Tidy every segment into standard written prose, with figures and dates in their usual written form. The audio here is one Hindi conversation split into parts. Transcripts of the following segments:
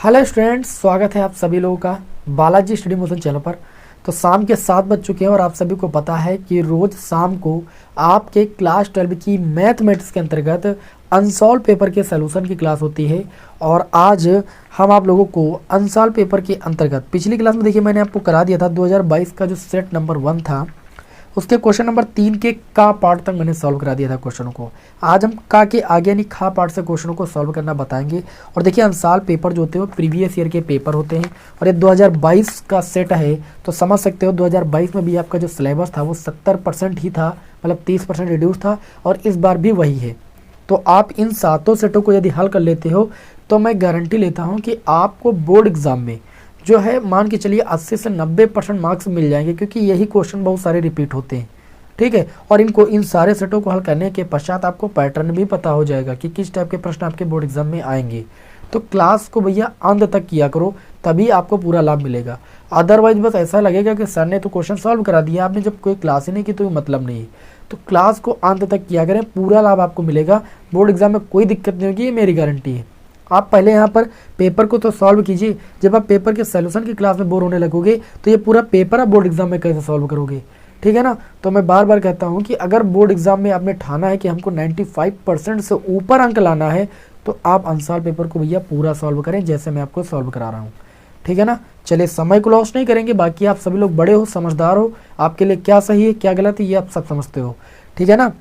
हेलो स्टूडेंट्स, स्वागत है आप सभी लोगों का बालाजी स्टडी मोशन चैनल पर। तो शाम के 7 बज चुके हैं और आप सभी को पता है कि रोज़ शाम को आपके क्लास 12 की मैथमेटिक्स के अंतर्गत अनसॉल्व पेपर के सलूशन की क्लास होती है। और आज हम आप लोगों को अनसॉल्व पेपर के अंतर्गत पिछली क्लास में देखिए मैंने आपको करा दिया था 2022 का जो सेट नंबर 1 था उसके क्वेश्चन नंबर 3 के का पार्ट तक मैंने सॉल्व करा दिया था क्वेश्चनों को। आज हम का के आगे यानी खा पार्ट से क्वेश्चनों को सॉल्व करना बताएंगे। और देखिए अनसाल पेपर जो होते हैं वो प्रीवियस ईयर के पेपर होते हैं और ये 2022 का सेट है, तो समझ सकते हो 2022 में भी आपका जो सिलेबस था वो 70% ही था, मतलब 30% रिड्यूस था और इस बार भी वही है। तो आप इन सातों सेटों को यदि हल कर लेते हो तो मैं गारंटी लेता हूँ कि आपको बोर्ड एग्जाम में जो है मान के चलिए 80 से 90% मार्क्स मिल जाएंगे, क्योंकि यही क्वेश्चन बहुत सारे रिपीट होते हैं। ठीक है, और इन सारे सेटों को हल करने के पश्चात आपको पैटर्न भी पता हो जाएगा कि किस टाइप के प्रश्न आपके बोर्ड एग्जाम में आएंगे। तो क्लास को भैया अंत तक किया करो, तभी आपको पूरा लाभ मिलेगा। अदरवाइज बस ऐसा लगेगा कि सर ने तो क्वेश्चन सॉल्व करा दिया, आपने जब कोई क्लास ही नहीं की तो मतलब नहीं है। तो क्लास को अंत तक किया करें, पूरा लाभ आपको मिलेगा। बोर्ड एग्जाम में कोई दिक्कत नहीं होगी, ये मेरी गारंटी है। आप पहले यहाँ पर पेपर को तो सॉल्व कीजिए, जब आप पेपर के सॉल्यूशन की क्लास में बोर होने लगोगे तो ये पूरा पेपर आप बोर्ड एग्जाम में कैसे सॉल्व करोगे। ठीक है ना। तो मैं बार बार कहता हूँ कि अगर बोर्ड एग्जाम में आपने ठाना है कि हमको 95% से ऊपर अंक लाना है तो आप अनसॉल्व पेपर को भैया पूरा सॉल्व करें, जैसे मैं आपको सॉल्व करा रहा हूँ। ठीक है ना। चलिए, समय को लॉस नहीं करेंगे, बाकी आप सभी लोग बड़े हो, समझदार हो, आपके लिए क्या सही है क्या गलत है ये आप सब समझते हो। ठीक है ना।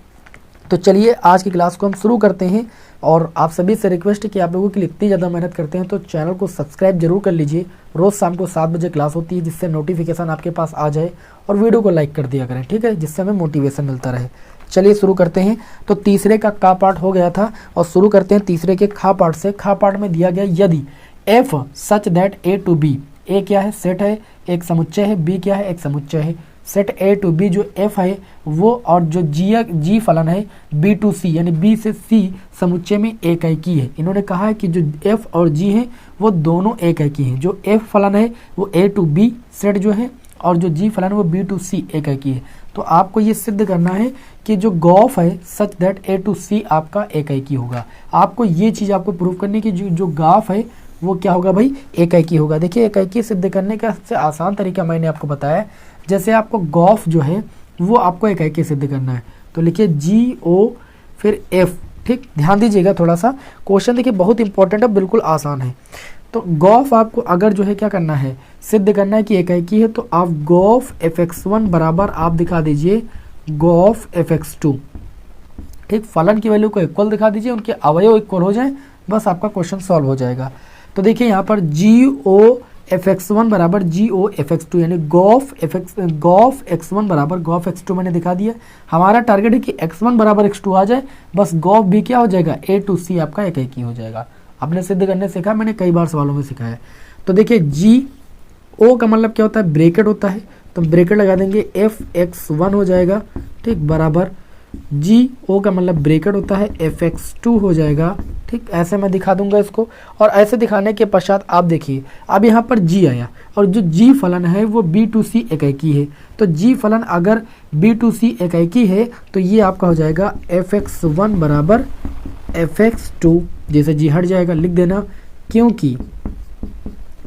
तो चलिए आज की क्लास को हम शुरू करते हैं। और आप सभी से रिक्वेस्ट है कि आप लोगों के लिए इतनी ज़्यादा मेहनत करते हैं तो चैनल को सब्सक्राइब जरूर कर लीजिए। रोज़ शाम को 7 बजे क्लास होती है, जिससे नोटिफिकेशन आपके पास आ जाए, और वीडियो को लाइक कर दिया करें, ठीक है, जिससे हमें मोटिवेशन मिलता रहे। चलिए शुरू करते हैं। तो तीसरे का पार्ट हो गया था और शुरू करते हैं तीसरे के खा पार्ट से। खा पार्ट में दिया गया यदि F such that A to B, A क्या है सेट है, एक समुच्चय है, बी क्या है एक समुच्चय है। सेट ए टू बी जो एफ है वो, और जो जी फलन है बी टू सी, यानी बी से सी समुच्चय में एकाकी है। इन्होंने कहा है कि जो एफ और जी है वो दोनों एकाकी हैं। जो एफ फलन है वो ए टू बी सेट जो है, और जो जी फलन है वो बी टू सी एकाकी है। तो आपको ये सिद्ध करना है कि जो गॉफ है सच दैट ए टू सी आपका एकाकी होगा। आपको ये चीज़ आपको प्रूव करनी कि जो गाफ है वो क्या होगा भाई, एकाकी होगा। देखिए एकाकी सिद्ध करने का सबसे आसान तरीका मैंने आपको बताया। जैसे आपको गॉफ जो है वो आपको एकाकी सिद्ध करना है, तो लिखिए जी ओ फिर एफ। ठीक, ध्यान दीजिएगा थोड़ा सा, क्वेश्चन देखिए बहुत इंपॉर्टेंट है, बिल्कुल आसान है। तो गॉफ आपको अगर जो है क्या करना है, सिद्ध करना है कि एकाकी है, तो आप गॉफ fx1 बराबर आप दिखा दीजिए गॉफ fx2। ठीक, फलन की वैल्यू को इक्वल दिखा दीजिए, उनके अवयव इक्वल हो जाए, बस आपका क्वेश्चन सॉल्व हो जाएगा। तो देखिए यहाँ पर जी ओ fx1 बराबर जी ओ fx2, यानी गॉफ x1 बराबर गॉफ x2 मैंने दिखा दिया। हमारा टारगेट है कि x1 बराबर x2 आ जाए, बस गॉफ भी क्या हो जाएगा, ए टू सी आपका एकाकी हो जाएगा। आपने सिद्ध करने सीखा, मैंने कई बार सवालों में सिखाया। तो देखिए जी ओ का मतलब क्या होता है, ब्रेकेट होता है, तो ब्रेकेट लगा देंगे fx1 हो जाएगा, ठीक, बराबर जी ओ का मतलब ब्रेकेट होता है fx2 हो जाएगा। ठीक, ऐसे मैं दिखा दूंगा इसको। और ऐसे दिखाने के पश्चात आप देखिए अब यहाँ पर जी आया, और जो जी फलन है वो बी टू सी एकाकी है। तो जी फलन अगर बी टू सी एकाकी है तो ये आपका हो जाएगा fx1 बराबर fx2। जैसे जी हट जाएगा लिख देना, क्योंकि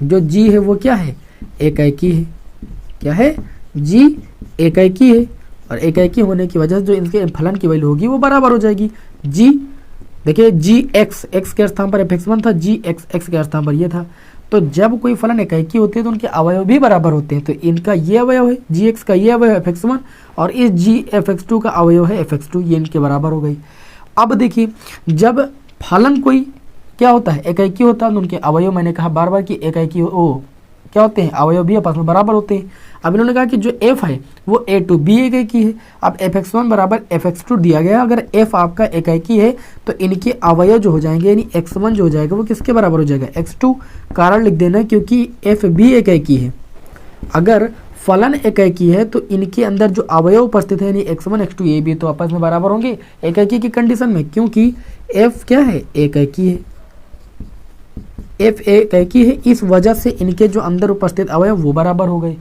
जो जी है वो क्या है, एकाकी है। क्या है, जी एकाकी है, और एकाकी होने की वजह से जो इनके फलन की वैल्यू होगी वो बराबर हो जाएगी। जी देखिए जी एक्स के स्थान पर fx1 था, जी एक्स के स्थान पर ये था। तो जब कोई फलन एकाकी होते हैं तो उनके अवयव भी बराबर होते हैं। तो इनका ये अवयव है जी एक्स का, ये अवयव है fx1, और इस जी fx2 का अवयव है fx2, ये इनके बराबर हो गई। अब देखिए जब फलन कोई क्या होता है, एकाकी होता है, तो उनके अवयव मैंने कहा बार बार कि एकाकी क्या होते हैं, अवयव भी आपस में बराबर होते हैं। अब इन्होंने कहा कि जो f है वो a टू b एकाकी है। अब fx1 बराबर fx2 दिया गया, अगर f आपका एकाकी है तो इनके अवयव जो हो जाएंगे, यानी x1 जो हो जाएगा वो किसके बराबर हो जाएगा, x2। कारण लिख देना, क्योंकि f भी एकाकी है। अगर फलन एकाकी है तो इनके अंदर जो अवयव उपस्थित है, यानी x1 x2 ये भी तो आपस में बराबर होंगे एकाकी की कंडीशन में, क्योंकि f क्या है, एकाकी है। f एकाकी है, इस वजह से इनके जो अंदर उपस्थित अवयव वो बराबर हो गए।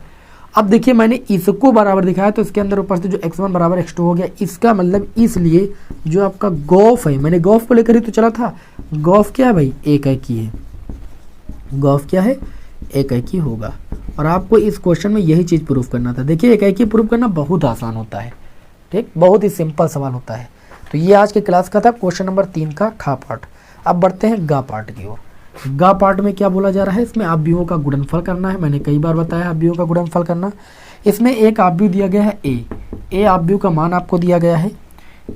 अब देखिए मैंने इसको बराबर दिखाया तो इसके अंदर उपस्थित जो x1 बराबर x2 हो गया। इसका मतलब इसलिए जो आपका गॉफ है, मैंने गॉफ को लेकर ही तो चला था, गॉफ क्या है भाई, एकाकी है। गॉफ क्या है, एकाकी होगा। और आपको इस क्वेश्चन में यही चीज़ प्रूफ करना था। देखिए एकाकी प्रूफ करना बहुत आसान होता है, ठीक, बहुत ही सिंपल सवाल होता है। तो ये आज के क्लास का था क्वेश्चन नंबर 3 का खा पार्ट। अब बढ़ते हैं गा पार्ट की ओर। गा पार्ट में क्या बोला जा रहा है, इसमें आव्यूहों का गुणनफल करना है। मैंने कई बार बताया आव्यूहों का गुणनफल करना। इसमें एक आव्यूह दिया गया है ए आव्यूह का मान आपको दिया गया है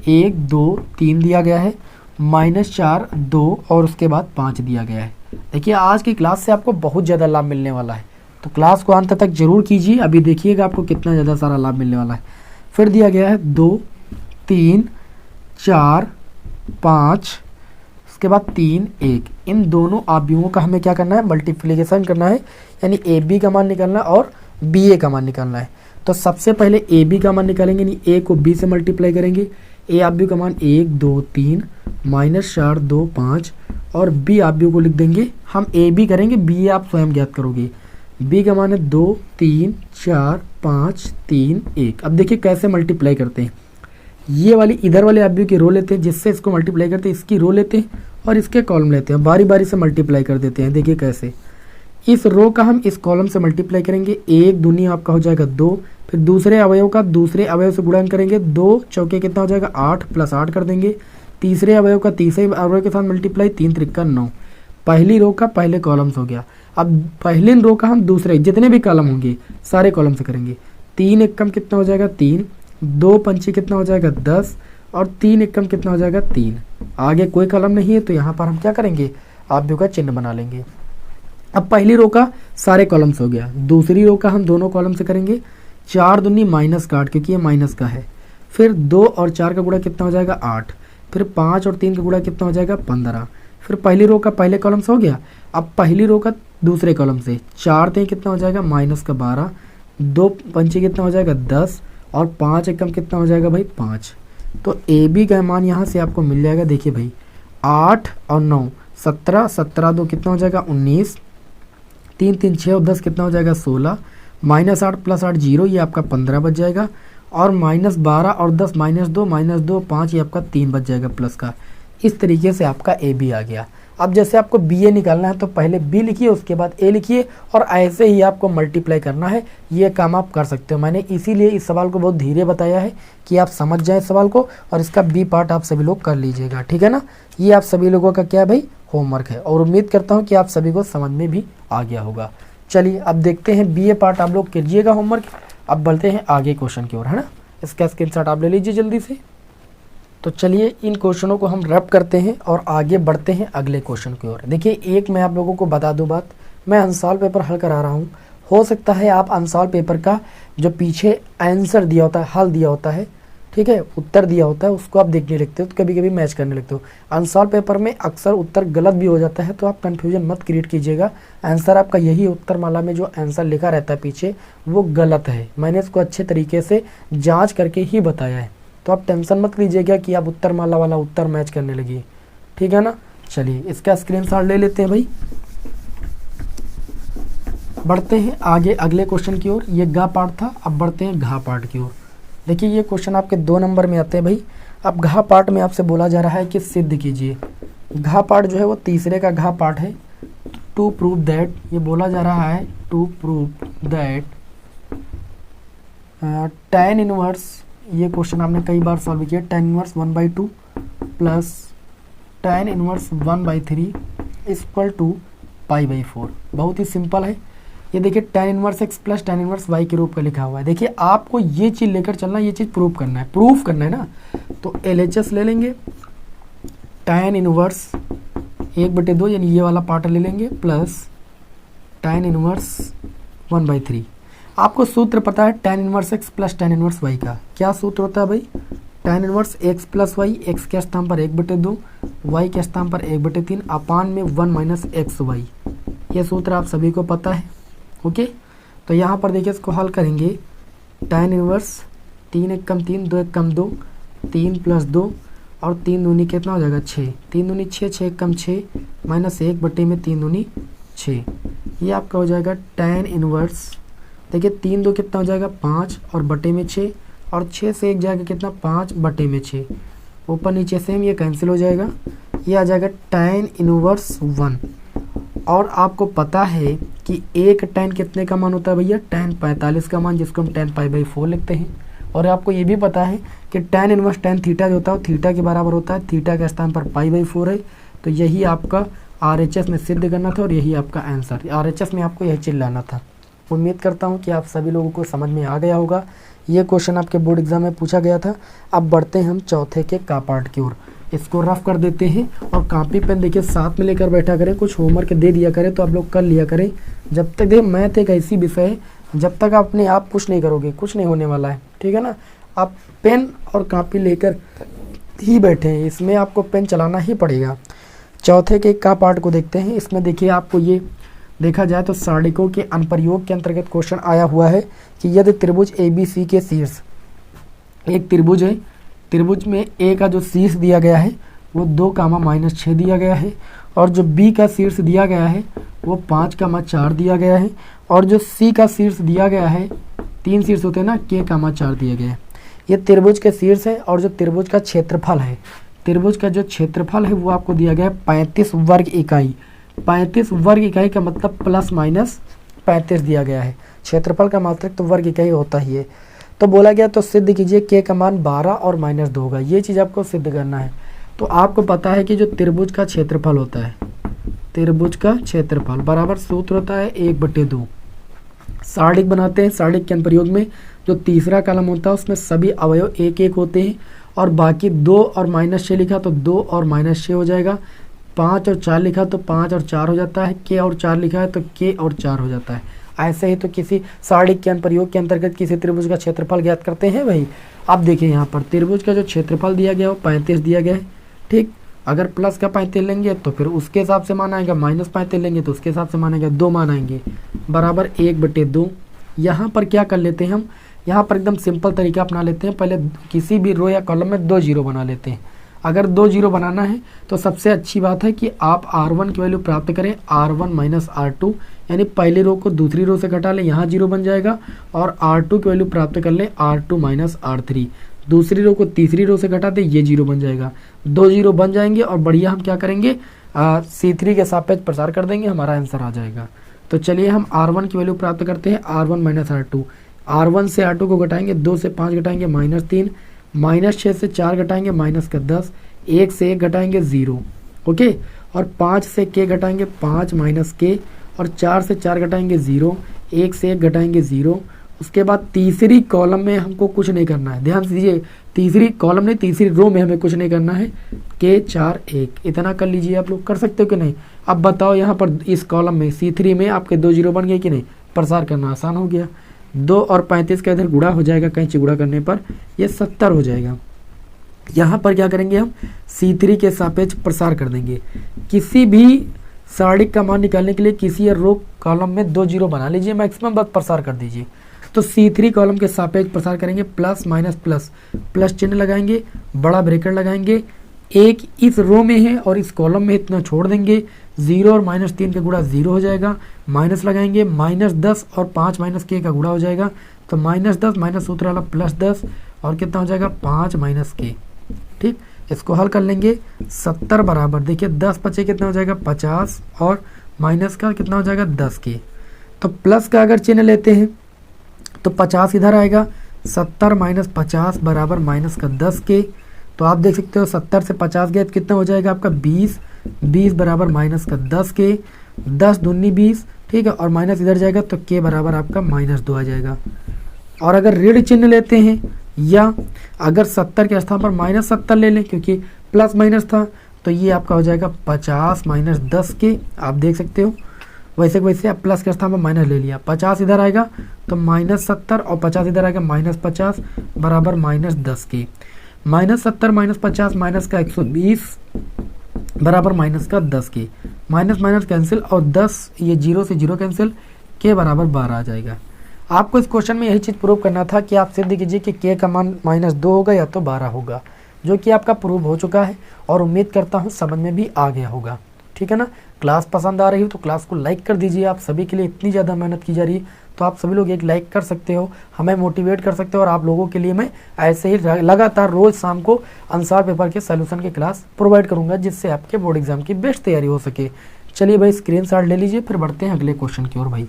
1 2 3 दिया गया है, -4 2 और उसके बाद 5 दिया गया है। देखिए आज की क्लास से आपको बहुत ज़्यादा लाभ मिलने वाला है, तो क्लास को अंत तक जरूर कीजिए। अभी देखिएगा आपको कितना ज़्यादा सारा लाभ मिलने वाला है। फिर दिया गया है 2 3 4 5, उसके बाद 3 1। इन दोनों आव्यूहों का हमें क्या करना है, मल्टीप्लिकेशन करना है, यानी ए बी का मान निकालना है और बी ए का मान निकालना है। तो सबसे पहले ए बी का मान निकालेंगे, यानी ए को बी से मल्टीप्लाई करेंगे। ए आव्यूह का मान 1 2 3 -4 2 5 और बी आव्यूह को लिख देंगे। हम ए बी करेंगे, बी आप स्वयं ज्ञात करोगे। बी का मान है 2 3 4 5 3 1। अब देखिए कैसे मल्टीप्लाई करते हैं। ये वाली इधर वाले आव्यूह की रो लेते हैं, जिससे इसको मल्टीप्लाई करते हैं, इसकी रो लेते हैं और इसके कॉलम लेते हैं, बारी बारी से मल्टीप्लाई कर देते हैं। देखिए कैसे, इस रो का हम इस कॉलम से मल्टीप्लाई करेंगे, 1 दूनी आपका हो जाएगा 2, फिर दूसरे अवयव का दूसरे अवयव से गुणन करेंगे, 2 चौके कितना हो जाएगा 8 + 8 कर देंगे। तीसरे अवयव का तीसरे अवयव के साथ मल्टीप्लाई, 3 त्रिका 9। पहली रो का पहले कॉलम से हो गया। अब पहले रो का हम दूसरे जितने भी कॉलम होंगे सारे कॉलम से करेंगे। 3 एकम कितना हो जाएगा 3, 2 पंचे कितना हो जाएगा 10 और 3 एकम कितना हो जाएगा 3। आगे कोई कॉलम नहीं है तो यहाँ पर हम क्या करेंगे, आव्यूह का चिन्ह बना लेंगे। अब पहली रो का सारे कॉलम से हो गया, दूसरी रो का हम दोनों कॉलम से करेंगे। 4 दूनी -8 क्योंकि ये माइनस का है। फिर 2 और 4 का गुणा कितना हो जाएगा 8, फिर 5 और 3 का गुणा कितना हो जाएगा 15। फिर पहली रो का पहले कॉलम से हो गया। अब पहली रो का दूसरे कॉलम से 4 3 कितना हो जाएगा -12, 2 पंचे कितना हो जाएगा 10 और 5 एकम कितना हो जाएगा भाई 5। तो ए बी का मान यहाँ से आपको मिल जाएगा। देखिए भाई 8 और 9 17, 17 2 कितना हो जाएगा 19, 3 3 6 और 10 कितना हो जाएगा 16, -8 + 8 0, ये आपका 15 बच जाएगा। और -12 और 10 -2 -2 5, ये आपका 3 बच जाएगा प्लस का। इस तरीके से आपका ए बी आ गया। अब जैसे आपको बी ए निकालना है तो पहले बी लिखिए, उसके बाद ए लिखिए और ऐसे ही आपको मल्टीप्लाई करना है। ये काम आप कर सकते हो। मैंने इसीलिए इस सवाल को बहुत धीरे बताया है कि आप समझ जाएं सवाल को, और इसका बी पार्ट आप सभी लोग कर लीजिएगा, ठीक है ना। ये आप सभी लोगों का क्या भाई होमवर्क है, और उम्मीद करता हूँ कि आप सभी को समझ में भी आ गया होगा। चलिए अब देखते हैं बी ए पार्ट आप लोग कीजिएगा होमवर्क। अब बढ़ते हैं आगे क्वेश्चन की ओर, है ना। इसका स्क्रीनशॉट आप ले लीजिए जल्दी से। तो चलिए इन क्वेश्चनों को हम रैप करते हैं और आगे बढ़ते हैं अगले क्वेश्चन की ओर। देखिए एक मैं आप लोगों को बता दूं बात, मैं अनसॉल्व पेपर हल करा रहा हूं। हो सकता है आप अनसॉल्व पेपर का जो पीछे आंसर दिया होता है, हल दिया होता है, ठीक है, उत्तर दिया होता है, उसको आप देखने लगते हो तो कभी कभी मैच करने लगते हो। अनसॉल्व पेपर में अक्सर उत्तर गलत भी हो जाता है, तो आप कन्फ्यूजन मत क्रिएट कीजिएगा। आंसर आपका यही उत्तर माला में जो आंसर लिखा रहता है पीछे वो गलत है। मैंने इसको अच्छे तरीके से जाँच करके ही बताया है, तो आप टेंशन मत लीजिएगा कि आप उत्तर माला वाला उत्तर मैच करने लगिए, ठीक है ना। चलिए इसका स्क्रीनशॉट ले लेते हैं भाई। बढ़ते हैं आगे अगले क्वेश्चन की ओर। ये गा पार्ट था, अब बढ़ते हैं घा पार्ट की ओर। देखिए ये क्वेश्चन आपके 2 नंबर में आते हैं भाई। अब घा पार्ट में आपसे बोला जा रहा है कि सिद्ध कीजिए। घा पार्ट जो है वो तीसरे का घा पार्ट है। टू प्रूव दैट, ये बोला जा रहा है to prove that tan inverse, ये क्वेश्चन आपने कई बार सॉल्व किया, tan inverse 1/2 plus tan inverse 1/3 = π/4। बहुत ही सिंपल है। ये देखिए tan inverse x plus tan inverse y के रूप का लिखा हुआ है। देखिए आपको ये चीज़ लेकर चलना, ये चीज़ प्रूफ करना है ना। तो LHS ले लेंगे, tan इनवर्स 1/2 यानी ये वाला पार्ट ले लेंगे, प्लस tan इनवर्स 1/3। आपको सूत्र पता है tan inverse x plus tan inverse y का। क्या सूत्र होता है भाई, tan inverse x plus y, x के स्थान पर 1/2, y के स्थान पर 1/3 अपान में 1 - xy। ये सूत्र आप सभी को पता है, ओके। तो यहाँ पर देखिए इसको हल करेंगे। tan इनवर्स 3 एकम 3 2 एकम 2 3 + 2 और 3 दूनी कितना हो जाएगा 6, 3 दूनी 6 6 एकम 6 -1/में 3 दूनी 6। ये आपका हो जाएगा tan इनवर्स। देखिए 3 2 कितना हो जाएगा 5 और बटे में 6, और 6 से 1 जाएगा कितना 5/6। ऊपर नीचे सेम ये कैंसिल हो जाएगा। ये आ जाएगा tan इनवर्स 1। और आपको पता है कि एक tan कितने का मान होता है भैया, tan 45 का मान, जिसको हम tan π/4 लिखते हैं। और आपको ये भी पता है कि tan इनवर्स tan थीटा जो होता है वो थीटा के बराबर होता है, थीटा के स्थान पर π/4 है। तो यही आपका RHS में सिद्ध करना था और यही आपका आंसर, RHS में आपको यही चीज़ लाना था। उम्मीद करता हूँ कि आप सभी लोगों को समझ में आ गया होगा। ये क्वेश्चन आपके बोर्ड एग्जाम में पूछा गया था। अब बढ़ते हैं हम चौथे के का पार्ट की ओर। इसको रफ कर देते हैं और कॉपी पेन देखिए साथ में लेकर बैठा करें, कुछ होमवर्क दे दिया करें तो आप लोग कर लिया करें। जब तक देखिए मैथ एक ऐसी विषय है जब तक आप अपने आप कुछ नहीं करोगे कुछ नहीं होने वाला है, ठीक है ना। आप पेन और कॉपी लेकर ही बैठे हैं, इसमें आपको पेन चलाना ही पड़ेगा। चौथे के का पार्ट को देखते हैं। इसमें देखिए आपको ये देखा जाए तो सारणिकों के अनुप्रयोग के अंतर्गत क्वेश्चन आया हुआ है कि यदि त्रिभुज ABC के शीर्ष, एक त्रिभुज है, त्रिभुज में A का जो शीर्ष दिया गया है वो 2, -6 दिया गया है, और जो B का शीर्ष दिया गया है वो 5, 4 दिया गया है, और जो C का शीर्ष दिया गया है, 3 शीर्ष होते हैं ना, K, 4 दिया गया है। ये त्रिभुज के शीर्ष है। और जो त्रिभुज का क्षेत्रफल है, त्रिभुज का जो क्षेत्रफल है वो आपको दिया गया है 35 वर्ग इकाई। 35 वर्ग इकाई का मतलब ±35 दिया गया है। क्षेत्रफल का मात्रक तो वर्ग इकाई होता ही है। तो बोला गया तो सिद्ध कीजिए K का मान 12 और -2 होगा। ये चीज़ आपको सिद्ध करना है। तो आपको पता है कि जो त्रिभुज का क्षेत्रफल होता है, त्रिभुज का क्षेत्रफल बराबर सूत्र होता है 1/2। सारणिक बनाते हैं, सारणिक के अनुप्रयोग में जो तीसरा कॉलम होता है उसमें सभी अवयव 1-1 होते हैं, और बाकी 2 और -6 लिखा तो 2 और -6 हो जाएगा। 5 और 4 लिखा तो 5 और 4 हो जाता है। K और 4 लिखा है तो K और 4 हो जाता है। ऐसे ही तो किसी सारणिक के अनुप्रयोग के अंतर्गत किसी त्रिभुज का क्षेत्रफल ज्ञात करते हैं भाई। अब देखिए यहाँ पर त्रिभुज का जो क्षेत्रफल दिया गया वो 35 दिया गया है, ठीक। अगर प्लस का 35 लेंगे तो फिर उसके हिसाब से मान आएगा, -35 लेंगे तो उसके हिसाब से मान आएगा, 2 मान आएंगे, बराबर 1/2। यहाँ पर क्या कर लेते हैं हम, यहाँ पर एकदम सिंपल तरीका अपना लेते हैं। पहले किसी भी रो या कॉलम में 2 जीरो बना लेते हैं। अगर 2 जीरो बनाना है तो सबसे अच्छी बात है कि आप R1 की वैल्यू प्राप्त करें, R1 - R2, यानी पहली रो को दूसरी रो से घटा लें, यहाँ 0 बन जाएगा, और R2 की वैल्यू प्राप्त कर लें, R2 - R3, दूसरी रो को तीसरी रो से घटा दें, ये 0 बन जाएगा। 2 जीरो बन जाएंगे और बढ़िया हम क्या करेंगे, C3 के सापेक्ष प्रसार कर देंगे, हमारा आंसर आ जाएगा। तो चलिए हम R1 की वैल्यू प्राप्त करते हैं, R1 - R2। R1 से R2 को घटाएंगे, 2 से 5 घटाएंगे -3, -6 से 4 घटाएंगे -10, 1 से 1 घटाएंगे 0, ओके। और 5 से K घटाएंगे 5 -K, और 4 से 4 घटाएंगे 0, 1 से 1 घटाएंगे 0। उसके बाद तीसरी कॉलम में हमको कुछ नहीं करना है, ध्यान से दीजिए, तीसरी कॉलम नहीं तीसरी रो में हमें कुछ नहीं करना है। K 4 1 इतना कर लीजिए, आप लोग कर सकते हो कि नहीं। अब बताओ यहाँ पर इस कॉलम में C3 में आपके 2 जीरो बन गए कि नहीं, प्रसार करना आसान हो गया। 2 और 35 का इधर गुणा हो जाएगा, कैंची गुणा करने पर ये 70 हो जाएगा। यहाँ पर क्या करेंगे हम, C3 के सापेक्ष प्रसार कर देंगे। किसी भी सारणिक का मान निकालने के लिए किसी रो कॉलम में 2 जीरो बना लीजिए, मैक्सिमम बस प्रसार कर दीजिए। तो C3 कॉलम के सापेक्ष प्रसार करेंगे, प्लस माइनस प्लस, प्लस चिन्ह लगाएंगे, बड़ा ब्रैकेट लगाएंगे, एक इस रो में है और इस कॉलम में इतना छोड़ देंगे, 0 और -3 का गुणा 0 हो जाएगा, माइनस लगाएंगे, -10 और 5 -K का गुणा हो जाएगा, तो -10 माइनस सूत्र वाला +10, और कितना हो जाएगा 5 -K, ठीक। इसको हल कर लेंगे, 70 बराबर देखिए 10 बचे कितना हो जाएगा 50, और माइनस का कितना हो जाएगा 10K। तो प्लस का अगर चिन्ह लेते हैं तो 50 इधर आएगा, 70 - 50 बराबर माइनस का 10K। तो आप देख सकते हो 70 से 50 गया तो कितना हो जाएगा आपका 20, 20 बराबर माइनस का 10K, 10 दूनी 20, ठीक है, और माइनस इधर जाएगा तो K बराबर आपका -2 आ जाएगा। और अगर ऋण चिन्ह लेते हैं, या अगर 70 के स्थान पर -70 ले लें क्योंकि प्लस माइनस था, तो ये आपका हो जाएगा 50 - 10K। आप देख सकते हो वैसे वैसे आप प्लस के स्थान पर माइनस ले लिया, 50 इधर आएगा तो -70, और 50 इधर आएगा -50 बराबर -10K। -70 - 50 माइनस का 120 बराबर माइनस का 10K, माइनस माइनस कैंसिल, और 10 ये 0 से 0 कैंसिल, K बराबर 12 आ जाएगा। आपको इस क्वेश्चन में यही चीज़ प्रूव करना था कि आप सिद्ध कीजिए कि K का मान -2 होगा या तो 12 होगा, जो कि आपका प्रूव हो चुका है, और उम्मीद करता हूँ समझ में भी आ गया होगा, ठीक है ना। क्लास पसंद आ रही हो तो क्लास को लाइक कर दीजिए। आप सभी के लिए इतनी ज़्यादा मेहनत की जा रही है तो आप सभी लोग एक लाइक कर सकते हो, हमें मोटिवेट कर सकते हो, और आप लोगों के लिए मैं ऐसे ही लगातार रोज़ शाम को आंसर पेपर के सोल्यूशन की क्लास प्रोवाइड करूंगा, जिससे आपके बोर्ड एग्जाम की बेस्ट तैयारी हो सके। चलिए भाई स्क्रीनशॉट ले लीजिए, फिर बढ़ते हैं अगले क्वेश्चन की ओर भाई,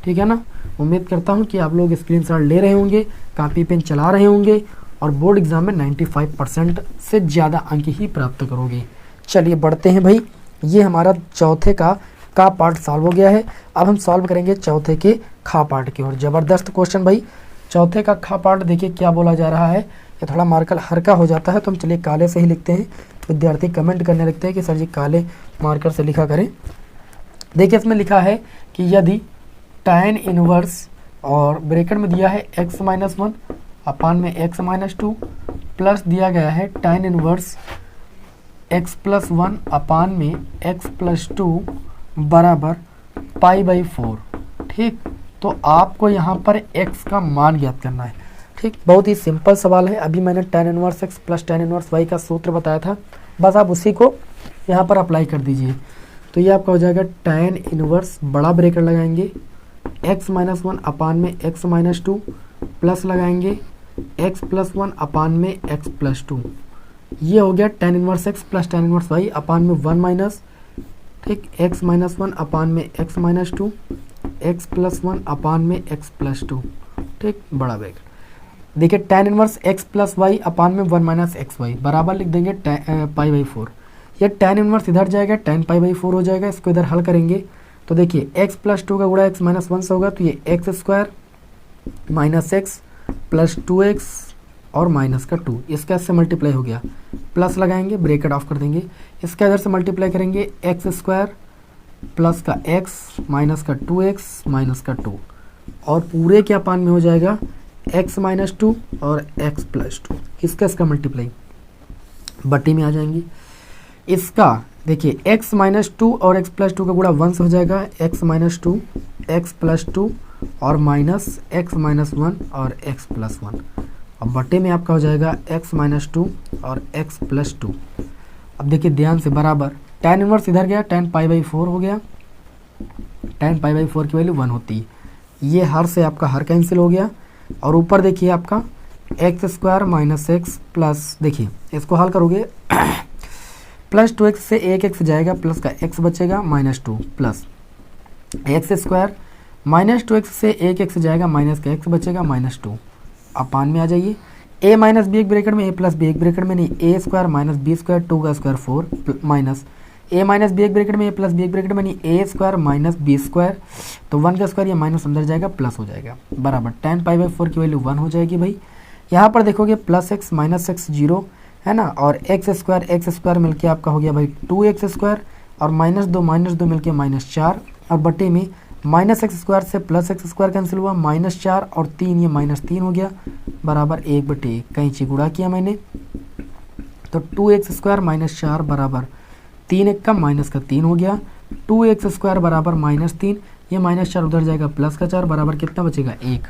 ठीक है ना। उम्मीद करता हूँ कि आप लोग स्क्रीनशॉट ले रहे होंगे, कापी पेन चला रहे होंगे और बोर्ड एग्जाम में 95% से ज़्यादा अंक ही प्राप्त करोगे। चलिए बढ़ते हैं भाई, ये हमारा चौथे का पार्ट सॉल्व हो गया है। अब हम सॉल्व करेंगे चौथे के खा पार्ट की ओर। ज़बरदस्त क्वेश्चन भाई, चौथे का खा पार्ट देखिए क्या बोला जा रहा है। ये थोड़ा मार्कर हल्का हो जाता है तो हम चलिए काले से ही लिखते हैं। विद्यार्थी कमेंट करने लगते हैं कि सर जी काले मार्कर से लिखा करें। देखिए इसमें लिखा है कि यदि tan इनवर्स और ब्रैकेट में दिया है x-1 अपान में x-2 प्लस दिया गया है tan इनवर्स x+1 अपान में x+2 बराबर π/4। ठीक, तो आपको यहाँ पर x का मान ज्ञात करना है। ठीक, बहुत ही सिंपल सवाल है। अभी मैंने tan inverse x plus tan inverse y का सूत्र बताया था, बस आप उसी को यहाँ पर अप्लाई कर दीजिए। तो ये आपका हो जाएगा tan इनवर्स बड़ा ब्रैकेट लगाएंगे x-1 अपान में x-2 प्लस लगाएंगे x+1 अपान में x+2। ये हो गया tan inverse x plus tan inverse y अपान में 1 माइनस, ठीक, x-1 अपान में x-2 x+1 अपान में x+2। ठीक, बड़ा ब्रैकेट। देखिए tan inverse x plus y upon में 1 माइनस एक्स वाई बराबर लिख देंगे π/4। ये tan इनवर्स इधर जाएगा, tan π/4 हो जाएगा। इसको इधर हल करेंगे तो देखिए x+2 का गुणा x-1 से होगा तो ये x² minus x plus 2x और माइनस का 2, इसका इससे मल्टीप्लाई हो गया, प्लस लगाएंगे ब्रैकेट ऑफ कर देंगे। इसका इधर से मल्टीप्लाई करेंगे x² प्लस का x माइनस का 2x माइनस का 2 और पूरे के अपान में हो जाएगा x-2 और x+2। इसका मल्टीप्लाई बट्टी में आ जाएंगी। इसका देखिए x-2 और x+2 का गुणा 1 से हो जाएगा x-2 x+2 और माइनस x-1 और x+1 और बट्टे में आपका हो जाएगा x-2 और x+2। अब देखिए ध्यान से बराबर tan इनवर्स इधर गया, tan π/4 हो गया, tan π/4 की वैल्यू 1 होती है। ये हर से आपका हर कैंसिल हो गया और ऊपर देखिए आपका x² माइनस एक्स प्लस, देखिए इसको हल करोगे प्लस 2x से 1x जाएगा, प्लस का x बचेगा minus 2 plus x² minus 2x से 1x जाएगा, माइनस का x बचेगा माइनस 2 अपान में आ जाइए। a माइनस बी एक ब्रैकेट में, a प्लस बी एक ब्रैकेट में नहीं, a² माइनस b² 2 का square 4 minus a minus B एक ब्रैकेट में, a प्लस बी एक ब्रैकेट में नहीं, a² माइनस b² तो 1 का स्क्वायर, ये माइनस अंदर जाएगा प्लस हो जाएगा बराबर tan π/4 की वैल्यू 1 हो जाएगी भाई। यहाँ पर देखोगे प्लस x माइनस एक्स 0 है ना, और x² मिलके आपका हो गया भाई 2x² और माइनस 2 मिलके माइनस 4 और बटे में माइनस x² से प्लस x² कैंसिल हुआ, माइनस 4 और 3, ये माइनस 3 हो गया बराबर 1/1। कैंची गुणा किया मैंने तो 2x² माइनस 4 बराबर 3 का माइनस का 3 हो गया, 2x² बराबर माइनस 3, ये माइनस 4 उधर जाएगा प्लस का 4 बराबर कितना बचेगा 1।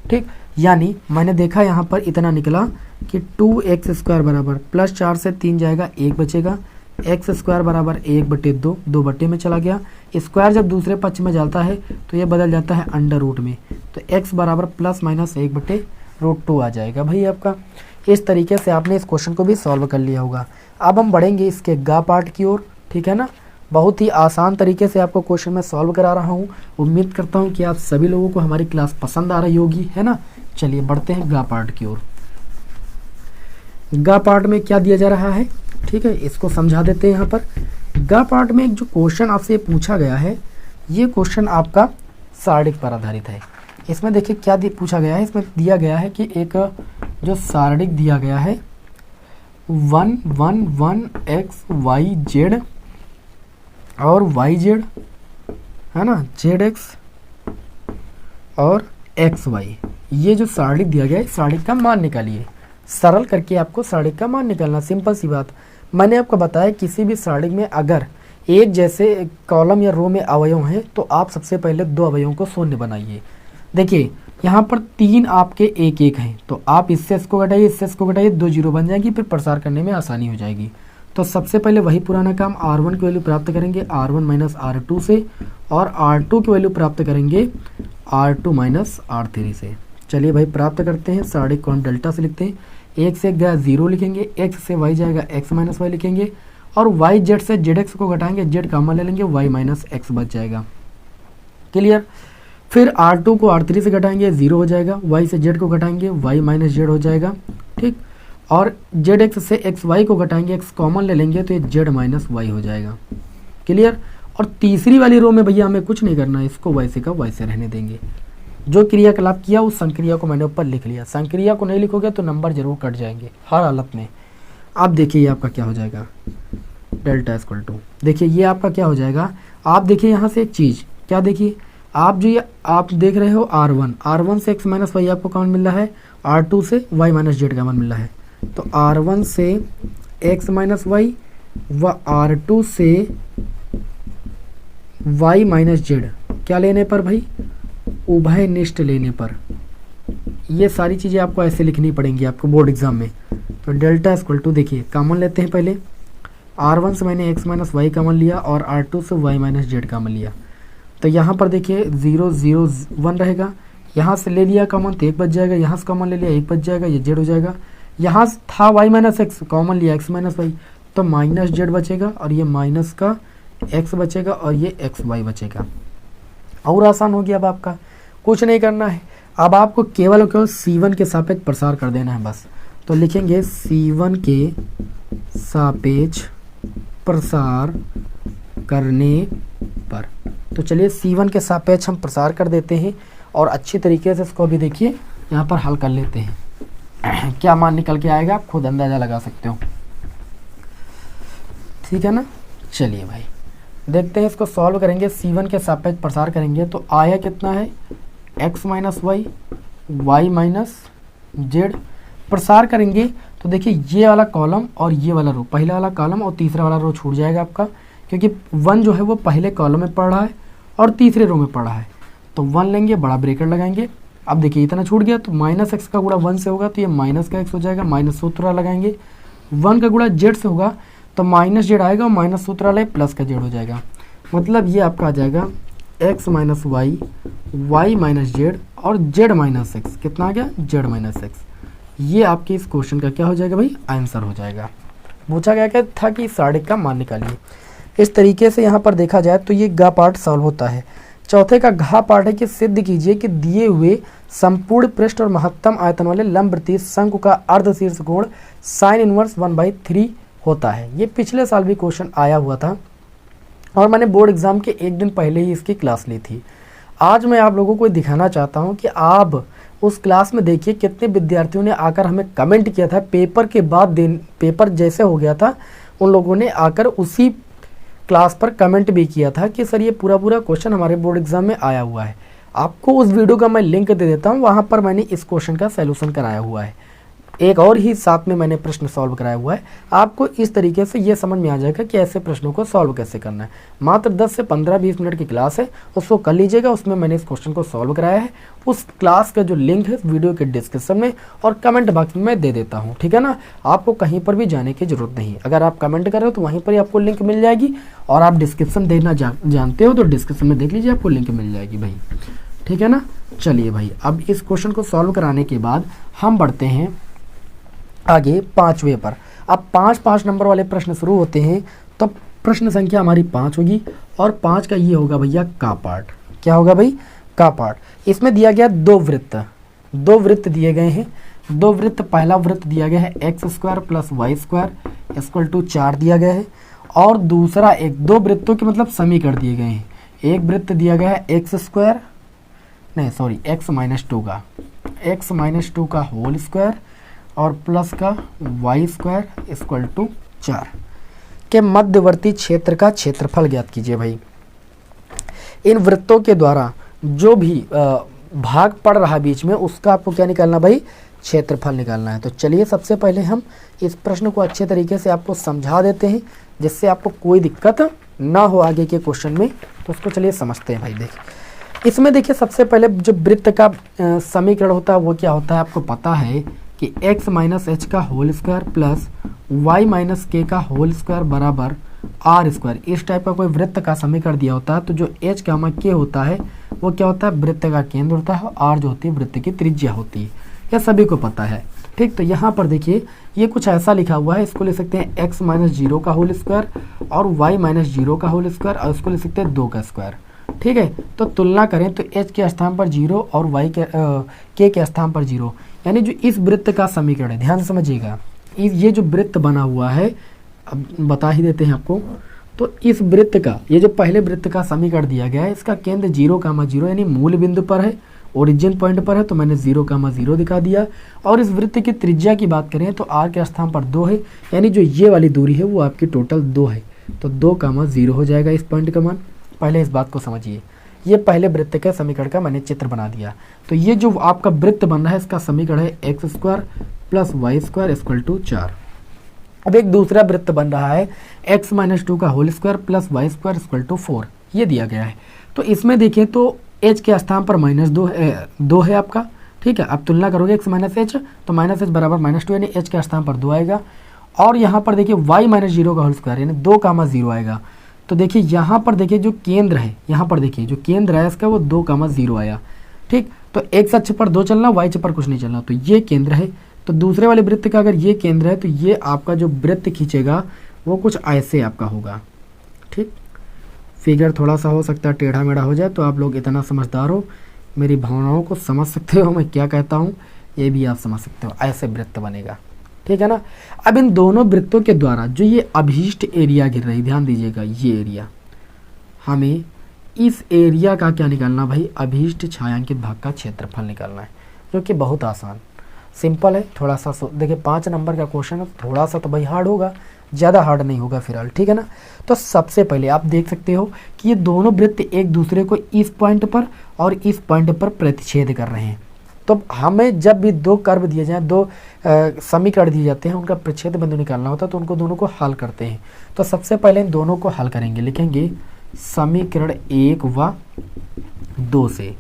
ठीक, यानी मैंने देखा यहाँ पर इतना निकला कि 2x² बराबर प्लस 4 से 3 जाएगा 1 बचेगा, x² बराबर 1/2, 2 बट्टे में चला गया। स्क्वायर जब दूसरे पक्ष में जाता है तो ये बदल जाता है अंडर रूट में, तो x बराबर प्लस माइनस 1/√2 आ जाएगा भाई आपका। इस तरीके से आपने इस क्वेश्चन को भी सॉल्व कर लिया होगा। अब हम बढ़ेंगे इसके गा पार्ट की ओर, ठीक है ना। बहुत ही आसान तरीके से आपको क्वेश्चन मैं सॉल्व करा रहा हूँ। उम्मीद करता हूँ कि आप सभी लोगों को हमारी क्लास पसंद आ रही होगी, है ना। चलिए बढ़ते हैं गा पार्ट की ओर। गा पार्ट में क्या दिया जा रहा है, ठीक है, इसको समझा देते हैं। यहाँ पर गा पार्ट में एक जो क्वेश्चन आपसे पूछा गया है, ये क्वेश्चन आपका सारणिक पर आधारित है। इसमें देखिए क्या पूछा गया है, इसमें दिया गया है कि एक जो सारणिक दिया गया है 1 1 1 x y z और y z है ना, zx और xy, ये जो सारणिक दिया गया है, सारणिक का मान निकालिए। सरल करके आपको सारणिक का मान निकालना, सिंपल सी बात। मैंने आपको बताया किसी भी सारणिक में अगर एक जैसे कॉलम या रो में अवयव हैं तो आप सबसे पहले 2 अवयवों को शून्य बनाइए। देखिए यहाँ पर 3 आपके 1 1 हैं, तो आप इससे इसको घटाइए, इससे इसको घटाइए, 2 0 बन जाएंगी, फिर प्रसार करने में आसानी हो जाएगी। तो सबसे पहले वही पुराना काम, R1 की वैल्यू प्राप्त करेंगे R1 माइनस R2 से, और R2 की वैल्यू प्राप्त करेंगे R2 माइनस R3 से। चलिए भाई प्राप्त करते हैं। सारणिक को हम डेल्टा से लिखते हैं, 1 से 1 गया 0 लिखेंगे, x से y जाएगा x माइनस वाई लिखेंगे, और वाई जेड से जेड एक्स को घटाएंगे, जेड कॉमन ले लेंगे, वाई माइनस एक्स बच जाएगा। क्लियर। फिर R2 को R3 से घटाएंगे, 0 हो जाएगा। वाई से जेड को घटाएंगे, वाई माइनस जेड हो जाएगा। ठीक। और जेड एक्स से एक्स वाई को घटाएंगे, एक्स कॉमन ले लेंगे तो ये जेड माइनस वाई हो जाएगा। क्लियर। और तीसरी वाली रो में भैया हमें कुछ नहीं करना है, इसको वाई से का वाई से रहने देंगे। जो क्रियाकलाप किया उस संक्रिया को मैंने ऊपर लिख लिया। संक्रिया को नहीं लिखोगे तो नंबर जरूर कट जाएंगे हर हालत में। अब देखिए ये आपका क्या हो जाएगा, डेल्टा इक्वल टू, देखिए ये आपका क्या हो जाएगा। आप देखिए यहाँ से एक चीज़ क्या देखिए, आप जो ये आप देख रहे हो R1 से x माइनस वाई आपको कॉमन मिल रहा है, R2 से y माइनस जेड कॉमन मिल रहा है। तो R1 से x माइनस वाई व R2 से y माइनस जेड क्या लेने पर भाई, उभयनिष्ठ लेने पर। ये सारी चीज़ें आपको ऐसे लिखनी पड़ेंगी आपको बोर्ड एग्जाम में। तो डेल्टा इक्वल टू देखिए कॉमन लेते हैं पहले, R1 से मैंने x माइनस वाई कॉमन लिया और R2 से y माइनस जेड कॉमन लिया। तो यहाँ पर देखिए 0 0 1 रहेगा, यहाँ से ले लिया कॉमन तो 1 बच जाएगा, यहाँ से कॉमन ले लिया 1 बच जाएगा, ये जेड हो जाएगा। यहाँ था y माइनस एक्स कॉमन लिया x माइनस वाई तो माइनस जेड बचेगा और ये माइनस का x बचेगा और ये एक्स वाई बचेगा। और आसान हो गया। अब आपका कुछ नहीं करना है, अब आपको केवल और केवल C1 के सापेक्ष प्रसार कर देना है बस। तो लिखेंगे C1 के सापेक्ष प्रसार करने पर। तो चलिए C1 के सापेक्ष हम प्रसार कर देते हैं और अच्छी तरीके से इसको भी देखिए यहाँ पर हल कर लेते हैं। क्या मान निकल के आएगा आप खुद अंदाज़ा लगा सकते हो। ठीक है ना। चलिए भाई देखते हैं, इसको सॉल्व करेंगे। C1 के सापेक्ष प्रसार करेंगे तो आया कितना है, x minus Y, Y minus Z. प्रसार करेंगे तो देखिए ये वाला कॉलम और ये वाला रो, पहला वाला कॉलम और तीसरा वाला रो छूट जाएगा आपका, क्योंकि 1 जो है वो पहले कॉलम में पड़ रहा है और तीसरे रो में पड़ रहा है। तो 1 लेंगे, बड़ा ब्रेकेट लगाएंगे। अब देखिए इतना छूट गया तो माइनस एक्स का गुणा 1 से होगा तो ये माइनस का एक्स हो जाएगा, माइनस सूत्र लगाएंगे। 1 का गुणा जेड से होगा तो माइनस जेड आएगा और माइनस सूत्र वाला प्लस का जेड हो जाएगा। मतलब ये आपका आ जाएगा X minus Y, Y minus Z और जेड माइनस एक्स। कितना आ गया, जेड माइनस एक्स। ये आपके इस क्वेश्चन का क्या हो जाएगा भाई, आंसर हो जाएगा। पूछा गया क्या था कि साढ़े का मान निकालिए। इस तरीके से यहाँ पर देखा जाए तो ये गा पार्ट सॉल्व होता है। चौथे का घा पार्ट है कि सिद्ध कीजिए कि दिए हुए संपूर्ण पृष्ठ और महत्तम आयतन वाले लंबवृत्तीय शंकु का अर्धशीर्ष कोण साइन इनवर्स 1/3 होता है। ये पिछले साल भी क्वेश्चन आया हुआ था और मैंने बोर्ड एग्जाम के एक दिन पहले ही इसकी क्लास ली थी। आज मैं आप लोगों को दिखाना चाहता हूँ कि आप उस क्लास में देखिए कितने विद्यार्थियों ने आकर हमें कमेंट किया था। पेपर के बाद पेपर जैसे हो गया था उन लोगों ने आकर उसी क्लास पर कमेंट भी किया था कि सर ये पूरा क्वेश्चन हमारे बोर्ड एग्जाम में आया हुआ है। आपको उस वीडियो का मैं लिंक दे देता हूँ, वहाँ पर मैंने इस क्वेश्चन का सैल्यूशन कराया हुआ है। एक और ही साथ में मैंने प्रश्न सॉल्व कराया हुआ है। आपको इस तरीके से ये समझ में आ जाएगा कि ऐसे प्रश्नों को सॉल्व कैसे करना है। मात्र 10 से 15-20 मिनट की क्लास है, उसको कर लीजिएगा। उसमें मैंने इस क्वेश्चन को सॉल्व कराया है। उस क्लास का जो लिंक है वीडियो के डिस्क्रिप्शन में और कमेंट बॉक्स में मैं दे देता हूँ। ठीक है ना। आपको कहीं पर भी जाने की जरूरत नहीं। अगर आप कमेंट कर रहे हो तो वहीं पर ही आपको लिंक मिल जाएगी, और आप डिस्क्रिप्शन देखना जानते हो तो डिस्क्रिप्शन में देख लीजिए, आपको लिंक मिल जाएगी भाई। ठीक है ना। चलिए भाई अब इस क्वेश्चन को सॉल्व कराने के बाद हम बढ़ते हैं आगे 5वें पर। अब 5 नंबर वाले प्रश्न शुरू होते हैं तो प्रश्न संख्या हमारी 5 होगी और 5 का ये होगा भैया का पार्ट। क्या होगा भाई, का पार्ट। इसमें दिया गया दो वृत्त दिए गए हैं। दो वृत्त, पहला वृत्त दिया गया है x² + y² = 4 दिया गया है, और दूसरा एक दो वृत्तों के मतलब समीकरण दिए गए हैं। एक वृत्त दिया गया है x- 2 का होल स्क्वायर और प्लस का y² = 4 के मध्यवर्ती क्षेत्र का क्षेत्रफल ज्ञात कीजिए भाई। इन वृत्तों के द्वारा जो भी भाग पड़ रहा है बीच में उसका आपको क्या निकालना भाई, क्षेत्रफल निकालना है। तो चलिए सबसे पहले हम इस प्रश्न को अच्छे तरीके से आपको समझा देते हैं जिससे आपको कोई दिक्कत ना हो आगे के क्वेश्चन में। तो उसको चलिए समझते हैं भाई। देखिए इसमें देखिए सबसे पहले जो वृत्त का समीकरण होता है वो क्या होता है, आपको पता है कि x - h का होल स्क्वायर प्लस y - k का होल स्क्वायर बराबर r²। इस टाइप का कोई वृत्त का समीकरण दिया होता है तो जो h, k होता है वो क्या होता है, वृत्त का केंद्र होता है, और r जो होती है वृत्त की त्रिज्या होती है। यह सभी को पता है। ठीक, तो यहाँ पर देखिए ये कुछ ऐसा लिखा हुआ है, इसको ले सकते हैं x माइनस 0 का होल स्क्वायर और y माइनस 0 का होल स्क्वायर और इसको ले सकते हैं 2 का स्क्वायर। ठीक है, तो तुलना करें तो h के स्थान पर 0 और y के k के स्थान पर 0, यानी जो इस वृत्त का समीकरण है, ध्यान से समझिएगा, ये जो वृत्त बना हुआ है, अब बता ही देते हैं आपको। तो इस वृत्त का, ये जो पहले वृत्त का समीकरण दिया गया है, इसका केंद्र 0,0 यानी मूल बिंदु पर है, ओरिजिन पॉइंट पर है, तो मैंने 0,0 दिखा दिया। और इस वृत्त की त्रिज्या की बात करें तो r के स्थान पर 2 है, यानी जो ये वाली दूरी है वो आपकी टोटल 2 है, तो 2,0 हो जाएगा इस पॉइंट का मान। पहले इस बात को समझिए, ये पहले वृत्त के समीकरण का मैंने चित्र बना दिया। तो ये जो आपका वृत्त बन रहा है इसका समीकरण है x² plus Y square equal to 4। अब एक दूसरा वृत्त बन रहा है x माइनस 2 का whole square plus Y square equal to 4, ये दिया गया है। तो इसमें देखिए तो h के स्थान पर -2 है आपका। ठीक है, अब तुलना करोगे x माइनस एच, तो माइनस एच बराबर -2 यानी h के स्थान पर 2 आएगा। और यहाँ पर देखिए y माइनस 0 का होल स्क्वायर यानी 2,0 आएगा। तो देखिए यहाँ पर देखिए जो केंद्र है, यहाँ पर देखिए जो केंद्र है इसका वो 2,0 आया। ठीक, तो x अक्ष पर 2 चलना, y अक्ष पर कुछ नहीं चलना, तो ये केंद्र है। तो दूसरे वाले वृत्त का अगर ये केंद्र है तो ये आपका जो वृत्त खींचेगा वो कुछ ऐसे आपका होगा। ठीक, फिगर थोड़ा सा हो सकता है टेढ़ा मेढ़ा हो जाए, तो आप लोग इतना समझदार हो, मेरी भावनाओं को समझ सकते हो, मैं क्या कहता हूँ ये भी आप समझ सकते हो, ऐसे वृत्त बनेगा। ठीक है ना। अब इन दोनों वृत्तों के द्वारा जो ये अभीष्ट एरिया गिर रही, ध्यान दीजिएगा, ये एरिया, हमें इस एरिया का क्या निकालना भाई, अभीष्ट छायांकित भाग का क्षेत्रफल निकालना है, जो कि बहुत आसान सिंपल है। थोड़ा सा देखिए 5 नंबर का क्वेश्चन है, थोड़ा सा तो भाई हार्ड होगा, ज़्यादा हार्ड नहीं होगा फिलहाल। ठीक है ना। तो सबसे पहले आप देख सकते हो कि ये दोनों वृत्त एक दूसरे को इस पॉइंट पर और इस पॉइंट पर प्रतिच्छेद कर रहे हैं। तो हमें जब भी दो कर्व दिए जाएं, दो समीकरण दिए जाते हैं, उनका प्रतिच्छेद बिंदु निकालना होता है, तो उनको दोनों को हल करते हैं। तो सबसे पहले इन दोनों को हल करेंगे, लिखेंगे समीकरण 1 व 2 से।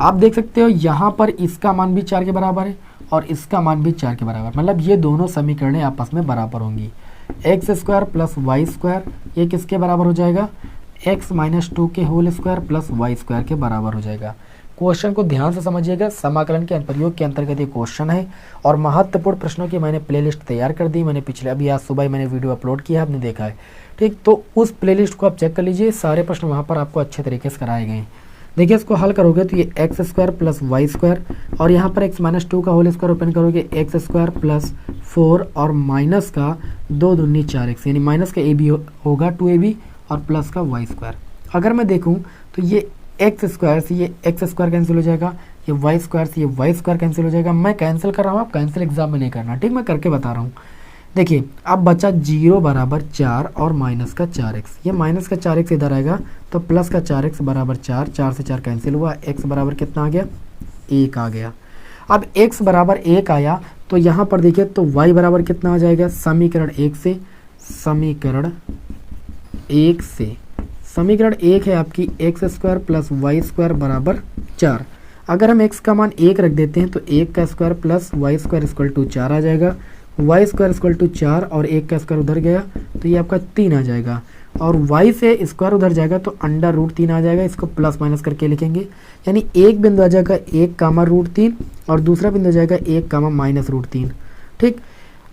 आप देख सकते हो यहाँ पर इसका मान भी 4 के बराबर है और इसका मान भी 4 के बराबर, मतलब ये दोनों समीकरणें आपस में बराबर होंगी। x² प्लस वाई स्क्वायर ये किसके बराबर हो जाएगा, x माइनस 2 के whole square plus Y square के बराबर हो जाएगा। क्वेश्चन को ध्यान से समझिएगा, समाकलन के अनुप्रयोग के अंतर्गत ये क्वेश्चन है और महत्वपूर्ण प्रश्नों की मैंने प्लेलिस्ट तैयार कर दी। मैंने पिछले अभी आज सुबह मैंने वीडियो अपलोड किया है, आपने देखा है। ठीक, तो उस प्लेलिस्ट को आप चेक कर लीजिए, सारे प्रश्न वहाँ पर आपको अच्छे तरीके से कराए गए हैं। देखिए इसको हल करोगे तो ये x² प्लस वाई स्क्वायर और यहाँ पर x माइनस 2 का होल स्क्वायर ओपन करोगे x² प्लस 4 और माइनस का 2 दूनी 4x, यानी माइनस का a भी होगा 2ab और प्लस का वाई स्क्वायर। अगर मैं देखूँ तो ये x² से ये x² कैंसिल हो जाएगा, ये y² से ये y² कैंसिल हो जाएगा। मैं कैंसिल कर रहा हूँ, आप कैंसिल एग्जाम में नहीं करना। ठीक, मैं करके बता रहा हूँ। देखिए अब बचा 0 बराबर 4 और माइनस का 4x, ये माइनस का 4x इधर आएगा तो प्लस का 4x बराबर 4, 4 से 4 कैंसिल हुआ, x बराबर कितना आ गया, 1 आ गया। अब x बराबर 1 आया तो यहाँ पर देखिए तो y बराबर कितना आ जाएगा, समीकरण 1 से, समीकरण 1 है आपकी x² प्लस वाई स्क्वायर बराबर 4। अगर हम x का मान 1 रख देते हैं तो 1 का square plus Y square equal to 4 आ जाएगा, वाई स्क्वायर इक्वल टू 4 और 1 का स्क्वायर उधर गया तो ये आपका 3 आ जाएगा, और y से स्क्वायर उधर जाएगा तो √3 आ जाएगा। इसको प्लस माइनस करके लिखेंगे, यानी एक बिंदु आ जाएगा 1,√3 और दूसरा बिंदु आ जाएगा 1,-√3। ठीक,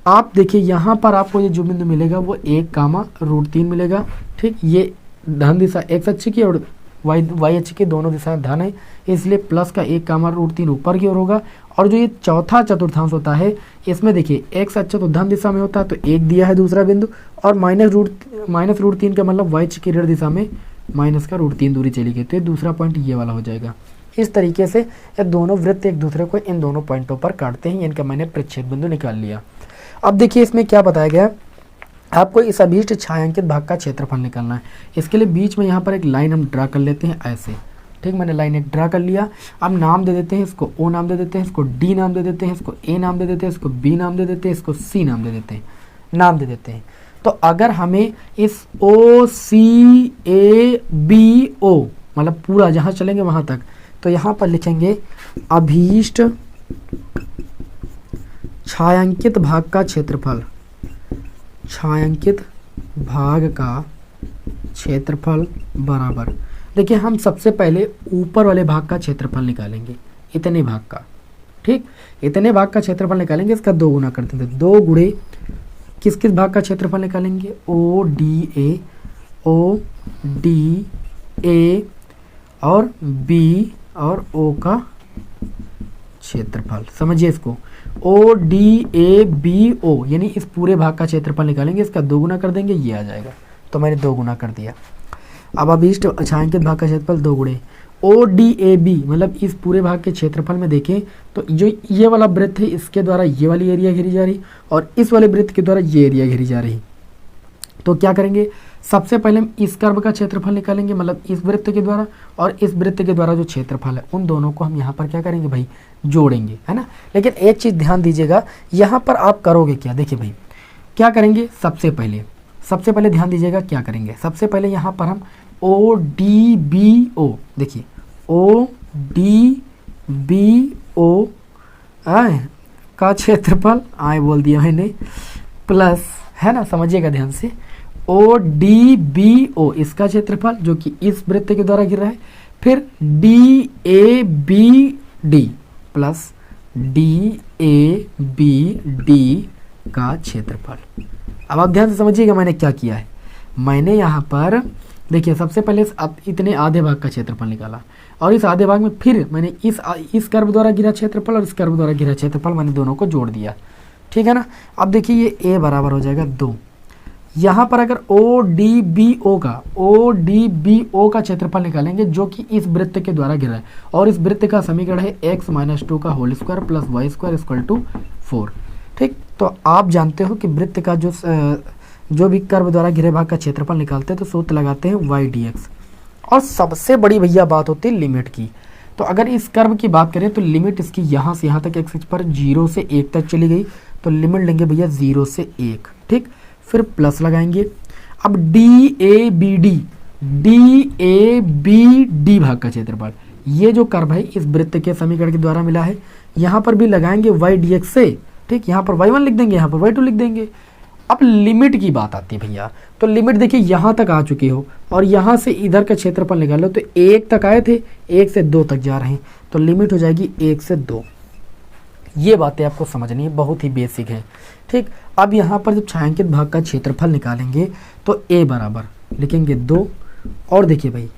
आप देखिए यहाँ पर आपको ये जो बिंदु मिलेगा वो 1,√3 मिलेगा। ठीक, ये धन दिशा x अक्ष की और y अक्ष की दोनों दिशाएं धन है, इसलिए प्लस का 1,√3 ऊपर की ओर होगा। और जो ये चौथा चतुर्थांश होता है इसमें देखिए x अक्ष तो धन दिशा में होता है तो 1 दिया है दूसरा बिंदु, और -√3 का मतलब y अक्ष की ऋण दिशा में माइनस का √3 दूरी चली गई, तो ये दूसरा पॉइंट ये वाला हो जाएगा। इस तरीके से ये दोनों वृत्त एक दूसरे को इन दोनों पॉइंटों पर काटते हैं, इनका मैंने प्रतिच्छेद बिंदु निकाल लिया। अब देखिए इसमें क्या बताया गया, आपको इस अभीष्ट छायांकित भाग का क्षेत्रफल निकालना है। इसके लिए बीच में यहाँ पर एक लाइन हम ड्रा कर लेते हैं ऐसे। ठीक, मैंने लाइन एक ड्रा कर लिया। अब नाम दे देते हैं, इसको O नाम दे देते हैं, इसको D नाम दे देते हैं, इसको A नाम दे देते हैं, इसको B नाम दे देते हैं, इसको C नाम दे देते हैं, नाम दे देते हैं। तो अगर हमें इस OCABO मतलब पूरा जहाँ चलेंगे वहाँ तक, तो यहाँ पर लिखेंगे अभीष्ट छायांकित भाग का क्षेत्रफल, छायांकित भाग का क्षेत्रफल बराबर, देखिए हम सबसे पहले ऊपर वाले भाग का क्षेत्रफल निकालेंगे, इतने भाग का। ठीक, इतने भाग का क्षेत्रफल निकालेंगे, इसका 2 गुना करते हैं। 2 गुणे किस किस भाग का क्षेत्रफल निकालेंगे, ओ डी ए और बी और ओ का क्षेत्रफल। समझिए इसको, O D A B O यानी इस पूरे भाग का क्षेत्रफल निकालेंगे, इसका 2 गुना कर देंगे, ये आ जाएगा। तो मैंने 2 गुना कर दिया। अब अभिष्ट छायांकित भाग का क्षेत्रफल 2 गुणे ओ डी ए बी, मतलब इस पूरे भाग के क्षेत्रफल में देखें तो जो ये वाला वृत्त है इसके द्वारा ये वाली एरिया घेरी जा रही और इस वाले वृत्त के द्वारा ये एरिया घेरी जा रही। तो क्या करेंगे, सबसे पहले हम इस कर्व का क्षेत्रफल निकालेंगे, मतलब इस वृत्त के द्वारा, और इस वृत्त के द्वारा जो क्षेत्रफल है उन दोनों को हम यहाँ पर क्या करेंगे भाई, जोड़ेंगे, है ना। लेकिन एक चीज़ ध्यान दीजिएगा, यहाँ पर आप करोगे क्या, देखिए भाई क्या करेंगे, सबसे पहले ध्यान दीजिएगा क्या करेंगे। सबसे पहले यहाँ पर हम ओ डी बी ओ, देखिए ओ डी बी ओ का क्षेत्रफल आए बोल दिया मैंने, प्लस, है ना, समझिएगा ध्यान से, ओ डी बी ओ इसका क्षेत्रफल जो कि इस वृत्त के द्वारा गिर रहा है, फिर D A B D plus D A B D का क्षेत्रफल। अब आप ध्यान से समझिएगा मैंने क्या किया है। मैंने यहाँ पर देखिए सबसे पहले इतने आधे भाग का क्षेत्रफल निकाला और इस आधे भाग में फिर मैंने इस कर्व द्वारा गिरा क्षेत्रफल और इस कर्व द्वारा गिरा क्षेत्रफल, मैंने दोनों को जोड़ दिया, ठीक है ना। अब देखिए ये ए बराबर हो जाएगा 2। यहाँ पर अगर ओ डी बी ओ का क्षेत्रफल निकालेंगे जो कि इस वृत्त के द्वारा गिरा है, और इस वृत्त का समीकरण है x - 2 का whole square plus Y square equal to 4। ठीक, तो आप जानते हो कि वृत्त का जो भी कर्व द्वारा घिरे भाग का क्षेत्रफल निकालते हैं तो सूत्र लगाते हैं y dx। और सबसे बड़ी भैया बात होती है लिमिट की। तो अगर इस कर्व की बात करें तो लिमिट इसकी यहाँ से यहाँ तक एक्सिस पर 0 से 1 तक चली गई, तो लिमिट लेंगे भैया 0 से 1, ठीक, फिर प्लस लगाएंगे। अब डी ए बी डी भाग का क्षेत्रफल, ये जो कर्व है इस वृत्त के समीकरण के द्वारा मिला है, यहाँ पर भी लगाएंगे y dx से, ठीक, यहाँ पर y1 लिख देंगे, यहाँ पर y2 लिख देंगे। अब लिमिट की बात आती है भैया, तो लिमिट देखिए यहाँ तक आ चुके हो और यहाँ से इधर का क्षेत्रफल निकाल लो, तो 1 तक आए थे, 1 से 2 तक जा रहे हैं, तो लिमिट हो जाएगी 1 से 2। ये बातें आपको समझनी है, बहुत ही बेसिक है, ठीक। अब यहाँ पर जब छायांकित भाग का क्षेत्रफल निकालेंगे तो a बराबर लिखेंगे 2, और देखिए भाई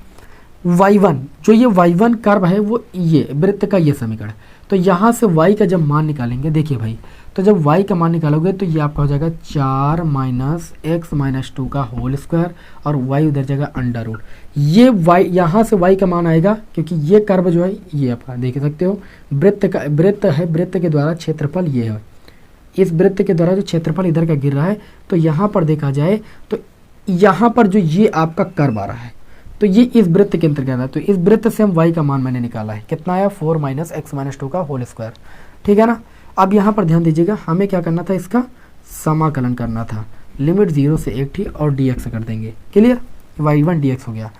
y1, जो ये y1 कर्व है वो ये वृत्त का ये समीकरण, तो यहाँ से y का जब मान निकालेंगे, देखिए भाई, तो जब y का मान निकालोगे तो ये आपका हो जाएगा 4 - x - 2 का होल स्क्वायर और y उधर जाएगा अंडर रूट। ये y यहाँ से y का मान आएगा क्योंकि ये कर्व जो है ये आपका देख सकते हो वृत्त है, वृत्त के द्वारा क्षेत्रफल ये है, इस वृत्त के द्वारा जो क्षेत्रफल इधर का गिर रहा है, तो यहाँ पर देखा जाए तो यहाँ पर जो ये आपका कर्व आ रहा है तो ये इस वृत्त के अंतर्गत है, तो इस वृत्त से हम y का मान मैंने निकाला है, कितना आया 4 - x - 2 का होल स्क्वायर, ठीक है ना। अब यहाँ पर ध्यान दीजिएगा, हमें क्या करना था, इसका समाकलन करना था, लिमिट 0 से 1 थी और dx कर देंगे, क्लियर, y1 dx हो गया,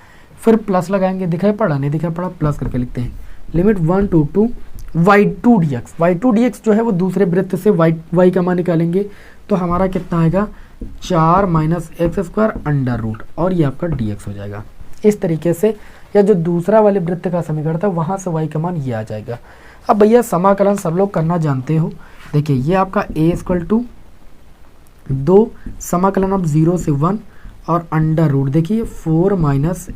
फिर प्लस लगाएंगे, दिखाई पड़ा नहीं दिखाई पड़ा, प्लस करके लिखते हैं, लिमिट 1 to 2 y2 dx जो है वो दूसरे वृत्त से y का मान निकालेंगे, तो हमारा कितना आएगा 4 - x² अंडर रूट, और ये आपका dx हो जाएगा। इस तरीके से, या जो दूसरा वाले वृत्त का समीकरण था वहाँ से y का मान ये आ जाएगा। अब भैया समाकलन सब लोग करना जानते हो, देखिए ये आपका a = 2 समाकलन अब 0 से 1 और अंडर रूट, देखिए 4 -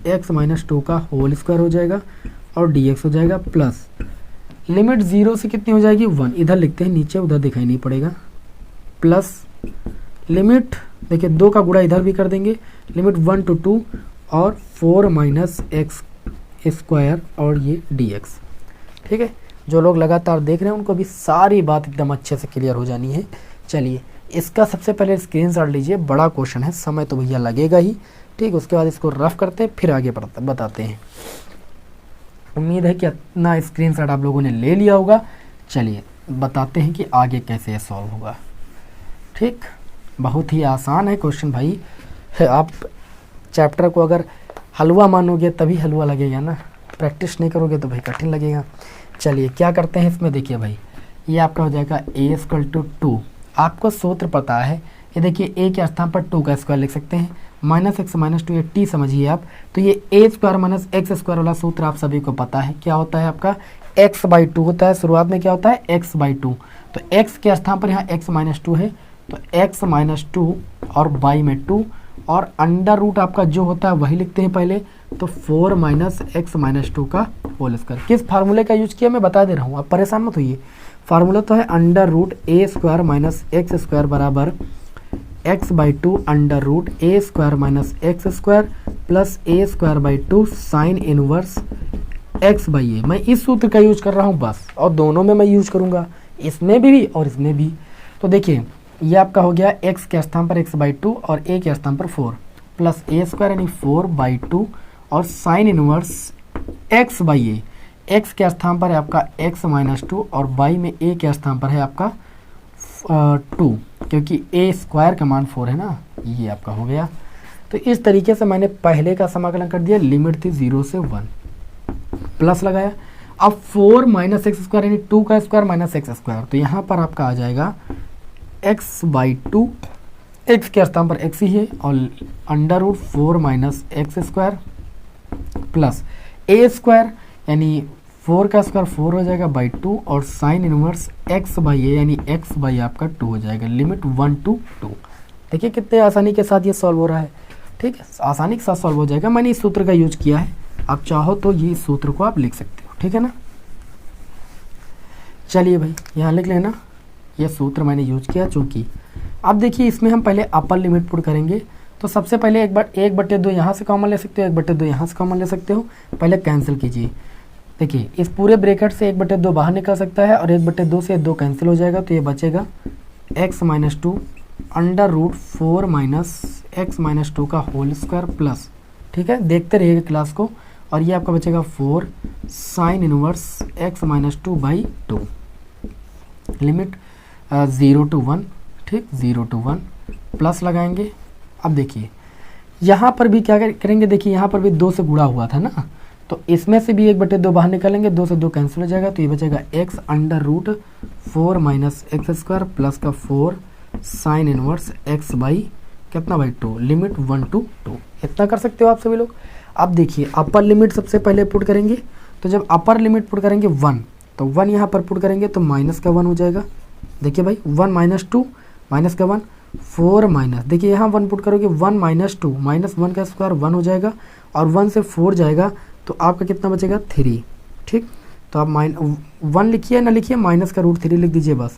x - 2 का होल स्क्वायर हो जाएगा और dx हो जाएगा, प्लस लिमिट 0 से कितनी हो जाएगी 1, इधर लिखते हैं नीचे, उधर दिखाई नहीं पड़ेगा, प्लस लिमिट देखिए 2 का गुणा इधर भी कर देंगे, लिमिट 1 to 2 और 4 - x² और ये dx, ठीक है। जो लोग लगातार देख रहे हैं उनको भी सारी बात एकदम अच्छे से क्लियर हो जानी है। चलिए इसका सबसे पहले स्क्रीनशॉट लीजिए, बड़ा क्वेश्चन है, समय तो भैया लगेगा ही, ठीक, उसके बाद इसको रफ करते हैं फिर आगे बताते हैं। उम्मीद है कि इतना स्क्रीनशॉट आप लोगों ने ले लिया होगा। चलिए बताते हैं कि आगे कैसे सॉल्व होगा, ठीक। बहुत ही आसान है क्वेश्चन भाई, आप चैप्टर को अगर हलवा मानोगे तभी हलवा लगेगा ना, प्रैक्टिस नहीं करोगे तो भाई कठिन लगेगा। चलिए क्या करते हैं इसमें, देखिए भाई ये आपका हो जाएगा a = 2, आपको सूत्र पता है, ये देखिए a के स्थान पर 2 का स्क्वायर लिख सकते हैं, माइनस एक्स माइनस टू, ये टी समझिए आप। तो ये ए स्क्वायर माइनस एक्स स्क्वायर वाला सूत्र आप सभी को पता है, क्या होता है आपका एक्स बाई टू होता है। शुरुआत में क्या होता है एक्स बाई टू, तो एक्स के स्थान पर यहाँ एक्स माइनस टू है, तो एक्स माइनस टू और बाई में टू, और अंडर रूट आपका जो होता है वही लिखते हैं पहले, तो 4 माइनस एक्स माइनस टू का होल स्क्वायर। किस फार्मूले का यूज किया मैं बता दे रहा हूँ, आप परेशान मत होइए। फार्मूला तो है under root a square minus x square बराबर x by two under root a square minus x square plus a square by two sine inverse x by a. मैं इस सूत्र का यूज कर रहा हूँ बस, और दोनों में मैं यूज करूँगा, इसमें भी और इसमें भी। तो देखिए ये आपका हो गया एक्स के स्थान पर एक्स बाई टू और ए के स्थान पर 4 प्लस ए स्क्वायर यानी 4 बाई टू और sign inverse x by A. X के स्थान पर है आपका एक्स माइनस टू और बाई में ए के स्थान पर है आपका 2, क्योंकि ए स्क्वायर का मान 4 है ना, ये आपका हो गया। तो इस तरीके से मैंने पहले का समाकलन कर दिया, लिमिट थी 0 से 1, प्लस लगाया। अब 4 माइनस एक्स स्क्वायर यानी 2 का स्क्वायर माइनस एक्स स्क्वायर, तो यहाँ पर आपका आ जाएगा एक्स बाई टू, एक्स के स्थान पर एक्स ही है, और under root 4 minus x square plus a square यानी 4 का स्क्वायर 4 हो जाएगा बाई 2 और साइन इनवर्स एक्स बाई ए यानी एक्स बाई आपका 2 हो जाएगा, लिमिट 1 to 2। देखिए कितने आसानी के साथ ये सॉल्व हो रहा है, ठीक है, आसानी के साथ सॉल्व हो जाएगा। मैंने इस सूत्र का यूज किया है, आप चाहो तो ये सूत्र को आप लिख सकते हो, ठीक है ना। चलिए भाई यहाँ लिख लेना, ये सूत्र मैंने यूज किया। चूँकि अब देखिए इसमें हम पहले अपर लिमिट पुट करेंगे, तो सबसे पहले एक बटे दो यहाँ से कॉमन ले सकते हो, 1/2 यहाँ से कॉमन ले सकते हो। पहले कैंसिल कीजिए, देखिए इस पूरे ब्रैकेट से 1/2 बाहर निकल सकता है और 1/2 से 2 कैंसिल हो जाएगा, तो ये बचेगा X minus two under root 4 minus X minus two का होल स्क्वायर प्लस, ठीक है, देखते रहिएगा क्लास को। और ये आपका बचेगा 4 sine inverse x minus two by 2, limit 0 to 1, ठीक, 0 to 1 प्लस लगाएंगे। अब देखिए यहाँ पर भी क्या करेंगे, देखिए यहाँ पर भी 2 से गुणा हुआ था ना, तो इसमें से भी 1/2 बाहर निकालेंगे, 2 से 2 कैंसिल हो जाएगा, तो ये बचेगा X under root 4 minus x square plus का 4 साइन इनवर्स एक्स बाई कितना बाई 2, लिमिट 1 to 2। इतना कर सकते हो आप सभी लोग। अब देखिए अपर लिमिट सबसे पहले पुट करेंगे, तो जब अपर लिमिट पुट करेंगे 1, तो 1 यहाँ पर पुट करेंगे तो माइनस का 1 हो जाएगा। देखिए भाई 1 माइनस 2 माइनस का 1 4 माइनस, देखिए यहाँ 1 पुट करोगे 1 माइनस 2 माइनस 1 का स्क्वायर 1 हो जाएगा, और 1 से 4 जाएगा तो आपका कितना बचेगा 3, ठीक। तो आप 1 लिखिए ना लिखिए, माइनस का रूट 3 लिख दीजिए बस,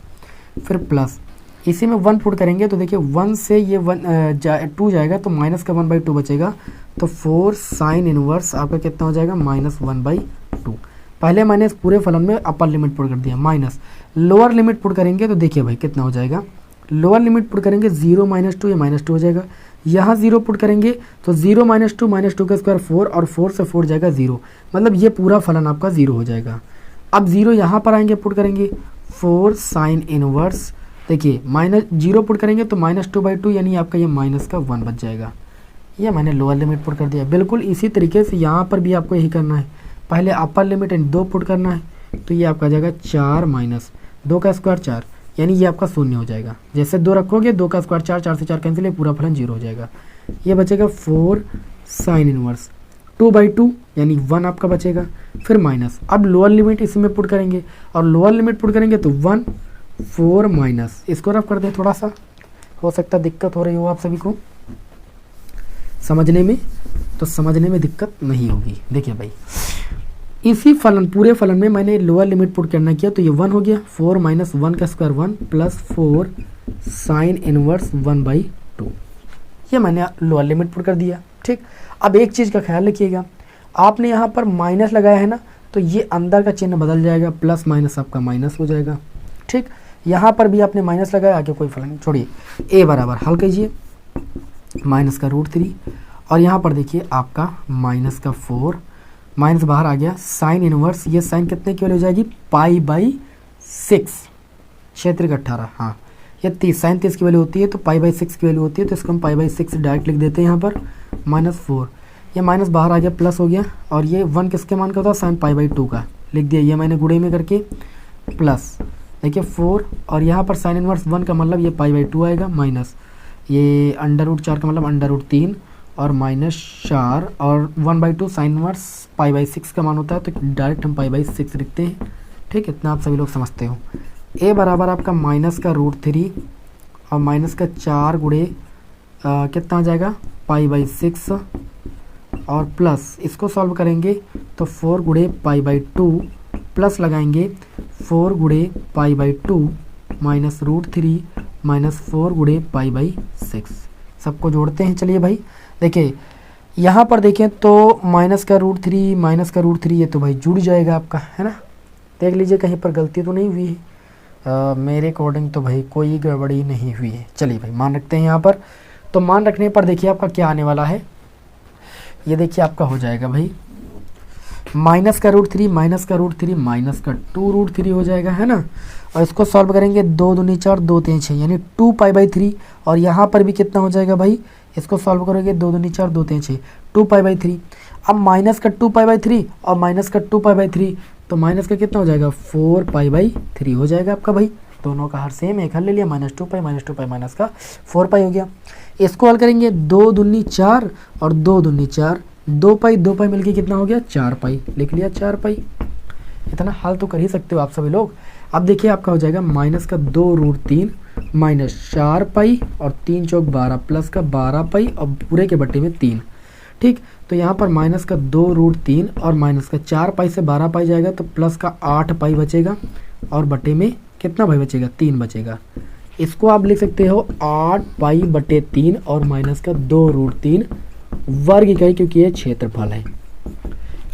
फिर प्लस इसी में 1 पुट करेंगे, तो देखिए 1 से ये 2 जाएगा तो माइनस का 1/2 बचेगा, तो 4 साइन इनवर्स आपका कितना हो जाएगा -1/2। पहले मैंने इस पूरे फलन में अपर लिमिट पुट कर दिया, माइनस लोअर लिमिट पुट करेंगे तो देखिए भाई कितना हो जाएगा। लोअर लिमिट पुट करेंगे 0 माइनस 2, ये -2 हो जाएगा। यहाँ 0 पुट करेंगे तो 0 माइनस 2 का स्क्वायर 4 और 4 से 4 जाएगा 0, मतलब ये पूरा फलन आपका 0 हो जाएगा। अब 0 यहाँ पर आएंगे पुट करेंगे 4 साइन इनवर्स, देखिए -0 पुट करेंगे तो -2/2 यानी आपका ये माइनस का 1 बच जाएगा। ये मैंने लोअर लिमिट पुट कर दिया। बिल्कुल इसी तरीके से यहाँ पर भी आपको यही करना है, पहले अपर लिमिट 2 पुट करना है, तो ये आपका आ जाएगा 4 माइनस 2 का स्क्वायर 4, यानी ये आपका 0 हो जाएगा। जैसे 2 रखोगे 2 का स्क्वायर 4, 4 से 4 कैंसिल, पूरा फलन 0 हो जाएगा। ये बचेगा 4 साइन इनवर्स 2/2 यानी 1 आपका बचेगा, फिर माइनस। अब लोअर लिमिट इसी में पुट करेंगे, और लोअर लिमिट पुट करेंगे तो 1 4 माइनस, इसको रफ कर दें, थोड़ा सा हो सकता है दिक्कत हो रही हो आप सभी को समझने में, तो समझने में दिक्कत नहीं होगी। देखिए भाई इसी फलन पूरे फलन में मैंने लोअर लिमिट पुट करना किया, तो ये 1 हो गया, 4 माइनस 1 का स्क्वायर 1 प्लस 4 साइन इनवर्स 1/2, ये मैंने लोअर लिमिट पुट कर दिया, ठीक। अब एक चीज़ का ख्याल रखिएगा, आपने यहाँ पर माइनस लगाया है ना, तो ये अंदर का चिन्ह बदल जाएगा, प्लस माइनस आपका माइनस हो जाएगा, ठीक। यहाँ पर भी आपने माइनस लगाया, आगे कोई फलन नहीं, छोड़िए। ए बराबर हल कीजिए माइनस का रूट 3, और यहाँ पर देखिए आपका माइनस का 4, माइनस बाहर आ गया, साइन इनवर्स, ये साइन कितने की वैल्यू हो जाएगी π/6, क्षेत्र का 18, हाँ ये 30 साइन 30 की वैल्यू होती है, तो π/6 की वैल्यू होती है, तो इसको हम π/6 डायरेक्ट लिख देते हैं यहाँ पर -4, ये माइनस बाहर आ गया, प्लस हो गया, और ये 1 किसके मान का होता है साइन π/2 का, लिख दिया ये मैंने गुणे में करके, प्लस देखिए 4, और यहाँ पर साइन इनवर्स 1 का मतलब ये π/2 आएगा, माइनस ये अंडर रूट 4 का मतलब अंडर रूट 3, और -4 और 1/2 साइन इनवर्स π/6 का मान होता है, तो डायरेक्ट हम π/6 लिखते हैं। ठीक, इतना आप सभी लोग समझते हो। a बराबर आपका -√3 और -4 गुणे कितना आ जाएगा π/6 और प्लस इसको सॉल्व करेंगे तो 4 गुणे π/2 प्लस लगाएंगे 4 गुणे π/2 -√3 -4 गुणे π/6। सबको जोड़ते हैं। चलिए भाई देखिए यहाँ पर देखें तो -√3 ये तो भाई जुड़ जाएगा आपका, है ना। देख लीजिए कहीं पर गलती तो नहीं हुई है। मेरे अकॉर्डिंग तो भाई कोई गड़बड़ी नहीं हुई है। चलिए भाई मान रखते हैं यहाँ पर। तो मान रखने पर देखिए आपका क्या आने वाला है, ये देखिए आपका हो जाएगा भाई -√3 -√3 हो जाएगा, है ना। और इसको सॉल्व करेंगे 2 दूनी 4 2 3 6 यानी 2 π/3 और यहाँ पर भी कितना हो जाएगा भाई, इसको सॉल्व करोगे 2 दूनी 4 2 3 6 2 π/3। अब -2 π/3 और -2 π/3 तो माइनस का कितना हो जाएगा 4 π/3 हो जाएगा आपका भाई। दोनों का हर सेम एक हल ले लिया, -2 π माइनस का 4 π हो गया। इसको हल करेंगे 2 दूनी 4 और 2 दूनी 4 2 π मिलके कितना हो गया 4 π, लिख लिया 4 π। इतना हल तो कर ही सकते हो आप सभी लोग। अब देखिए आपका हो जाएगा -2√3 -4 π और 3 चौक 12 प्लस का 12 π और पूरे के बट्टे में 3। ठीक, तो यहाँ पर -2√3 और -4 π से 12 π जाएगा तो प्लस का 8 π बचेगा और बट्टे में कितना भाई बचेगा 3 बचेगा। इसको आप लिख सकते हो 8 π/3 और -2√3 वर्ग इकाई, क्योंकि ये क्षेत्रफल है।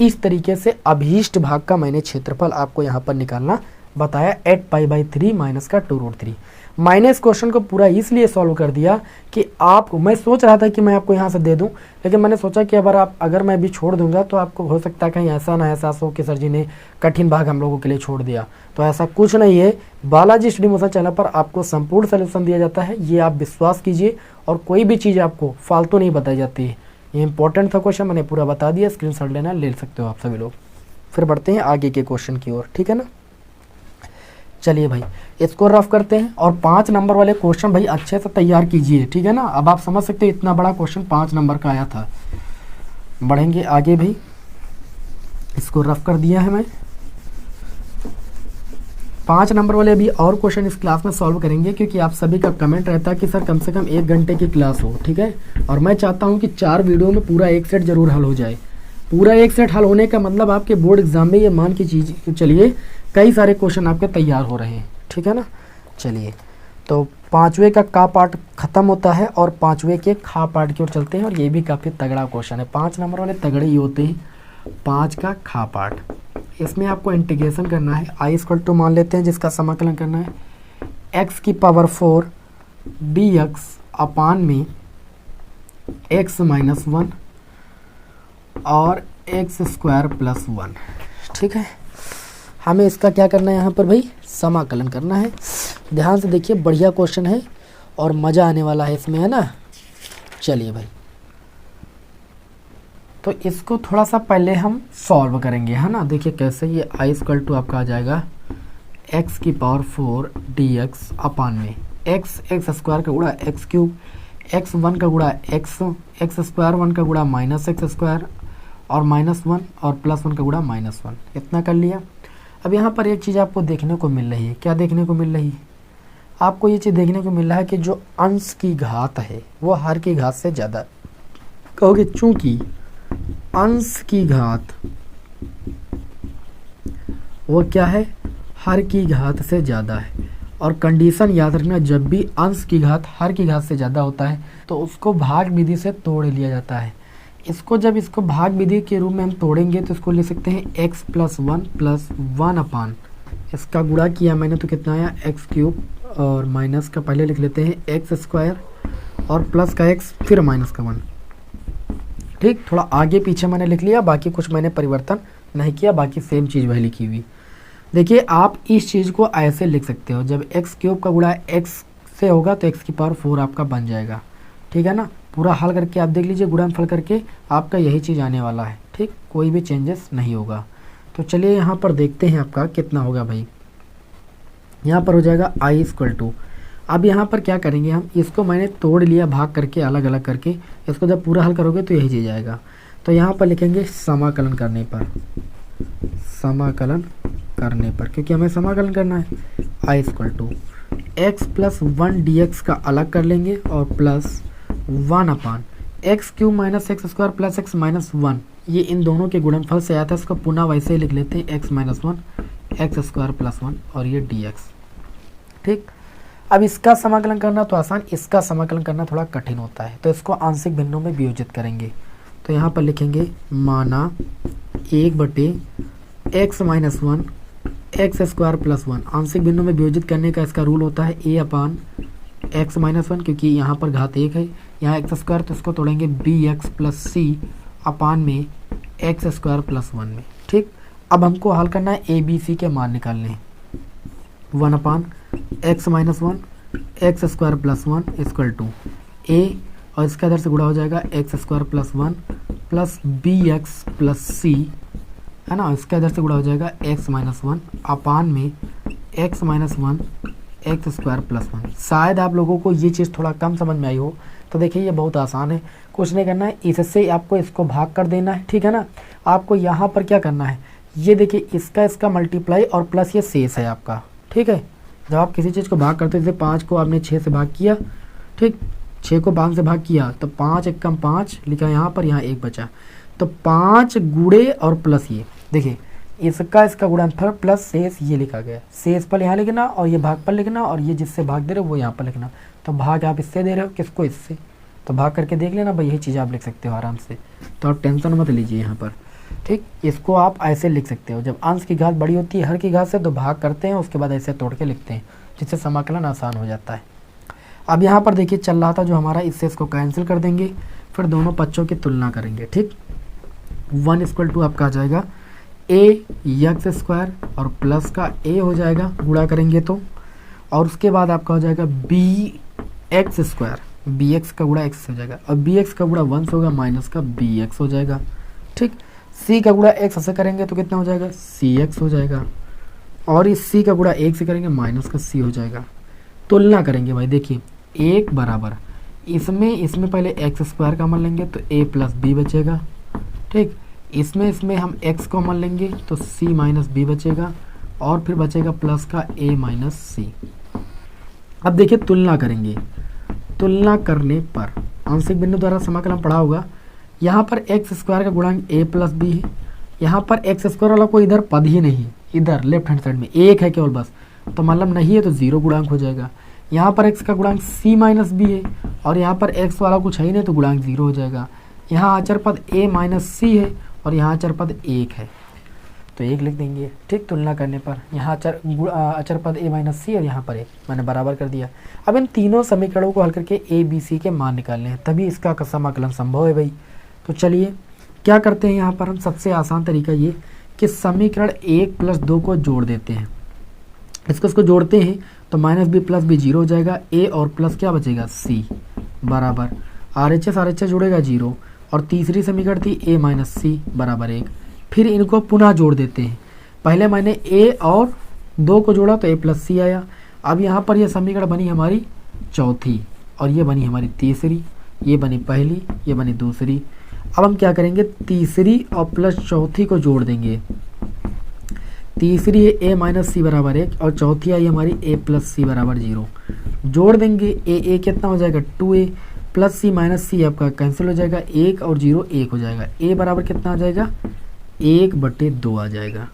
इस तरीके से अभीष्ट भाग का मैंने क्षेत्रफल आपको यहाँ पर निकालना बताया 8 π/3 -2√3। मैंने इस क्वेश्चन को पूरा इसलिए सॉल्व कर दिया कि आपको, मैं सोच रहा था कि मैं आपको यहाँ से दे दूं, लेकिन मैंने सोचा कि अगर मैं भी छोड़ दूंगा तो आपको हो सकता है कहीं ऐसा ना एहसास हो कि सर जी ने कठिन भाग हम लोगों के लिए छोड़ दिया। तो ऐसा कुछ नहीं है। बालाजी स्टडी मोशन चैनल पर आपको संपूर्ण सोल्यूशन दिया जाता है, ये आप विश्वास कीजिए। और कोई भी चीज़ आपको फालतू नहीं बताई जाती है। ये इंपॉर्टेंट था क्वेश्चन, मैंने पूरा बता दिया। स्क्रीनशॉट लेना ले सकते हो आप सभी लोग। फिर बढ़ते हैं आगे के क्वेश्चन की ओर, ठीक है ना। चलिए भाई इसको रफ करते हैं और 5 नंबर वाले क्वेश्चन भाई अच्छे से तैयार कीजिए, ठीक है ना। अब आप समझ सकते हो इतना बड़ा क्वेश्चन 5 नंबर का आया था। बढ़ेंगे आगे भाई, इसको रफ कर दिया है मैं। 5 नंबर वाले अभी और क्वेश्चन इस क्लास में सॉल्व करेंगे, क्योंकि आप सभी का कमेंट रहता है कि सर कम से कम 1 घंटे की क्लास हो, ठीक है। और मैं चाहता हूँ कि 4 वीडियो में पूरा एक सेट जरूर हल हो जाए। पूरा एक सेट हल होने का मतलब आपके बोर्ड एग्जाम में ये मान की चीज चलिए कई सारे क्वेश्चन आपके तैयार हो रहे हैं, ठीक है ना। चलिए तो 5वें का पार्ट खत्म होता है और 5वें के खा पार्ट की ओर चलते हैं। और ये भी काफ़ी तगड़ा क्वेश्चन है। 5 नंबर वाले तगड़े ही होते हैं। 5 का खा पार्ट, इसमें आपको इंटीग्रेशन करना है। i मान लेते हैं जिसका समाकलन करना है x⁴ dx अपान में x - 1 और x² + 1, ठीक है। हमें इसका क्या करना है यहाँ पर भाई, समाकलन करना है। ध्यान से देखिए, बढ़िया क्वेश्चन है और मज़ा आने वाला है इसमें, है ना। चलिए भाई तो इसको थोड़ा सा पहले हम सॉल्व करेंगे, है ना। देखिए कैसे, ये i आपका आ जाएगा x⁴ dx अपान में x² का गुणा x³ x1 का गुणा x² 1 का गुणा -x² और -1 और +1 का गुणा -1। इतना कर लिया। अब यहाँ पर एक चीज़ आपको देखने को मिल रही है। क्या देखने को मिल रही है आपको? ये चीज़ देखने को मिल रहा है कि जो अंश की घात है वो हर की घात से ज़्यादा। कहोगे चूंकि अंश की घात वो क्या है, हर की घात से ज़्यादा है। और कंडीशन याद रखना, जब भी अंश की घात हर की घात से ज़्यादा होता है तो उसको भाग विधि से तोड़ लिया जाता है। इसको भाग विधि के रूप में हम तोड़ेंगे तो इसको लिख सकते हैं x + 1 + 1 अपान, इसका गुणा किया मैंने तो कितना आया x³ और माइनस का पहले लिख लेते हैं x² और प्लस का x फिर माइनस का 1। ठीक, थोड़ा आगे पीछे मैंने लिख लिया, बाकी कुछ मैंने परिवर्तन नहीं किया, बाकी सेम चीज़ वही लिखी हुई। देखिए आप इस चीज़ को ऐसे लिख सकते हो, जब x³ का गुणा x से होगा तो x⁴ आपका बन जाएगा, ठीक है ना। पूरा हल करके आप देख लीजिए, गुणनफल करके आपका यही चीज़ आने वाला है, ठीक, कोई भी चेंजेस नहीं होगा। तो चलिए यहाँ पर देखते हैं आपका कितना होगा भाई। यहाँ पर हो जाएगा i अब यहाँ पर क्या करेंगे हम, इसको मैंने तोड़ लिया भाग करके, अलग अलग करके, इसको जब पूरा हल करोगे तो यही चीज़ आएगा। तो यहाँ पर लिखेंगे समाकलन करने पर, समाकलन करने पर, क्योंकि हमें समाकलन करना है, I equal to x plus 1 d का अलग कर लेंगे और plus 1 upon x cube minus x square plus x minus 1, ये इन दोनों के गुणनफल से आया था, इसको पुनः वैसे ही लिख लेते हैं, x minus 1 x square plus 1 और ये डी एक्स। ठीक, अब इसका समाकलन करना तो आसान, इसका समाकलन करना थोड़ा कठिन होता है, तो इसको आंशिक भिन्नों में वियोजित करेंगे। तो यहाँ पर लिखेंगे माना 1/x minus 1 x square plus 1, आंशिक भिन्नों में वियोजित करने का इसका रूल होता है a अपान एक्स माइनस 1, क्योंकि यहाँ पर घात 1 है, यहाँ एक्स स्क्वायर, तो इसको तोड़ेंगे bx प्लस सी अपान में एक्स स्क्वायर प्लस 1 में। ठीक, अब हमको हल करना है ए बी सी के मान निकालने हैं। 1 upon x minus 1 x square plus 1 equal to a, और इसका इधर से गुणा हो जाएगा x square plus 1 plus b x plus c, है ना, इसका इधर से गुणा हो जाएगा एक्स माइनस 1 अपान में x minus 1 x square plus 1। शायद आप लोगों को ये चीज़ थोड़ा कम समझ में आई हो, तो देखिए ये बहुत आसान है, कुछ नहीं करना है, इससे आपको इसको भाग कर देना है। ठीक है ना, आपको यहाँ पर क्या करना है, ये देखिए इसका मल्टीप्लाई और प्लस ये शेष है आपका। ठीक है, जब आप किसी चीज़ को भाग करते हो, जैसे 5 को आपने 6 से भाग किया, ठीक, 6 को 5 से भाग किया तो 5 एक कम 5 लिखा यहाँ पर, यहाँ 1 बचा, तो 5 गुणे और प्लस ये देखिए इसका गुणनफल प्लस शेष ये लिखा गया, शेष पर यहाँ लिखना और ये भाग पर लिखना, और ये जिससे भाग दे रहे हो वो यहाँ पर लिखना। तो भाग आप इससे दे रहे हो, किसको, इससे, तो भाग करके देख लेना भाई, यही चीज़ आप लिख सकते हो आराम से, तो आप टेंशन मत लीजिए यहाँ पर। ठीक, इसको आप ऐसे लिख सकते हो, जब अंश की घात बड़ी होती है हर की घात से तो भाग करते हैं, उसके बाद ऐसे तोड़ के लिखते हैं, जिससे समाकलन आसान हो जाता है। अब यहाँ पर देखिए चल रहा था जो हमारा, इससे इसको कैंसिल कर देंगे, फिर दोनों पक्षों की तुलना करेंगे। ठीक, 1 इक्वल टू आपका आ जाएगा ए एक्स स्क्वायर और प्लस का ए हो जाएगा, गुणा करेंगे तो, और उसके बाद आपका हो जाएगा B X square, B X का गुणा एक्स हो जाएगा, और बी एक्स का गुणा 1 से होगा माइनस का बी एक्स हो जाएगा। ठीक, सी का गुणा एक्स से करेंगे तो कितना हो जाएगा, सी एक्स हो जाएगा, और इस सी का गुणा 1 से करेंगे माइनस का सी हो जाएगा। तुलना करेंगे भाई, देखिए 1 बराबर इसमें पहले एक्स स्क्वायर का मान लेंगे तो ए प्लस बी बचेगा। ठीक, इसमें हम x को मान लेंगे तो c माइनस बी बचेगा, और फिर बचेगा प्लस का a माइनस सी। अब देखिए तुलना करेंगे, तुलना करने पर आंशिक बिंदु द्वारा समाकलन पढ़ा होगा, यहाँ पर एक्स स्क्वायर का गुणांक a प्लस बी है, यहाँ पर एक्स स्क्वायर वाला कोई इधर पद ही नहीं, इधर लेफ्ट हैंड साइड में एक है केवल बस, तो मतलब नहीं है तो 0 गुणांक हो जाएगा। यहाँ पर x का गुणांक c माइनस बी है, और यहाँ पर x वाला कुछ है ही नहीं तो गुणांक 0 हो जाएगा। यहाँ अचर पद a माइनस सी है और यहाँ अचर पद 1 है, तो 1 लिख देंगे। ठीक, तुलना करने पर यहाँ अचर पद a माइनस सी और यहाँ पर 1 मैंने बराबर कर दिया। अब इन तीनों समीकरणों को हल करके a b c के मान निकालने हैं, तभी इसका समाकलन संभव है भाई। तो चलिए क्या करते हैं, यहाँ पर हम सबसे आसान तरीका ये कि समीकरण 1 प्लस 2 को जोड़ देते हैं, इसको जोड़ते हैं तो माइनस बी प्लस बी 0 हो जाएगा, a और प्लस क्या बचेगा c बराबर RHS जुड़ेगा 0, और तीसरी समीकरण थी a माइनस सी बराबर 1। फिर इनको पुनः जोड़ देते हैं, पहले मैंने a और 2 को जोड़ा तो a प्लस सी आया। अब यहाँ पर यह समीकरण बनी हमारी चौथी, और ये बनी हमारी तीसरी, ये बनी पहली, ये बनी दूसरी। अब हम क्या करेंगे, तीसरी और प्लस चौथी को जोड़ देंगे। तीसरी है a माइनस सी बराबर 1 और चौथी आई हमारी a प्लस सी बराबर 0। जोड़ देंगे a कितना हो जाएगा 2a प्लस सी माइनस सी आपका कैंसिल हो जाएगा, 1 और 0 1 हो जाएगा, a बराबर कितना आ जाएगा 1/2 आ जाएगा।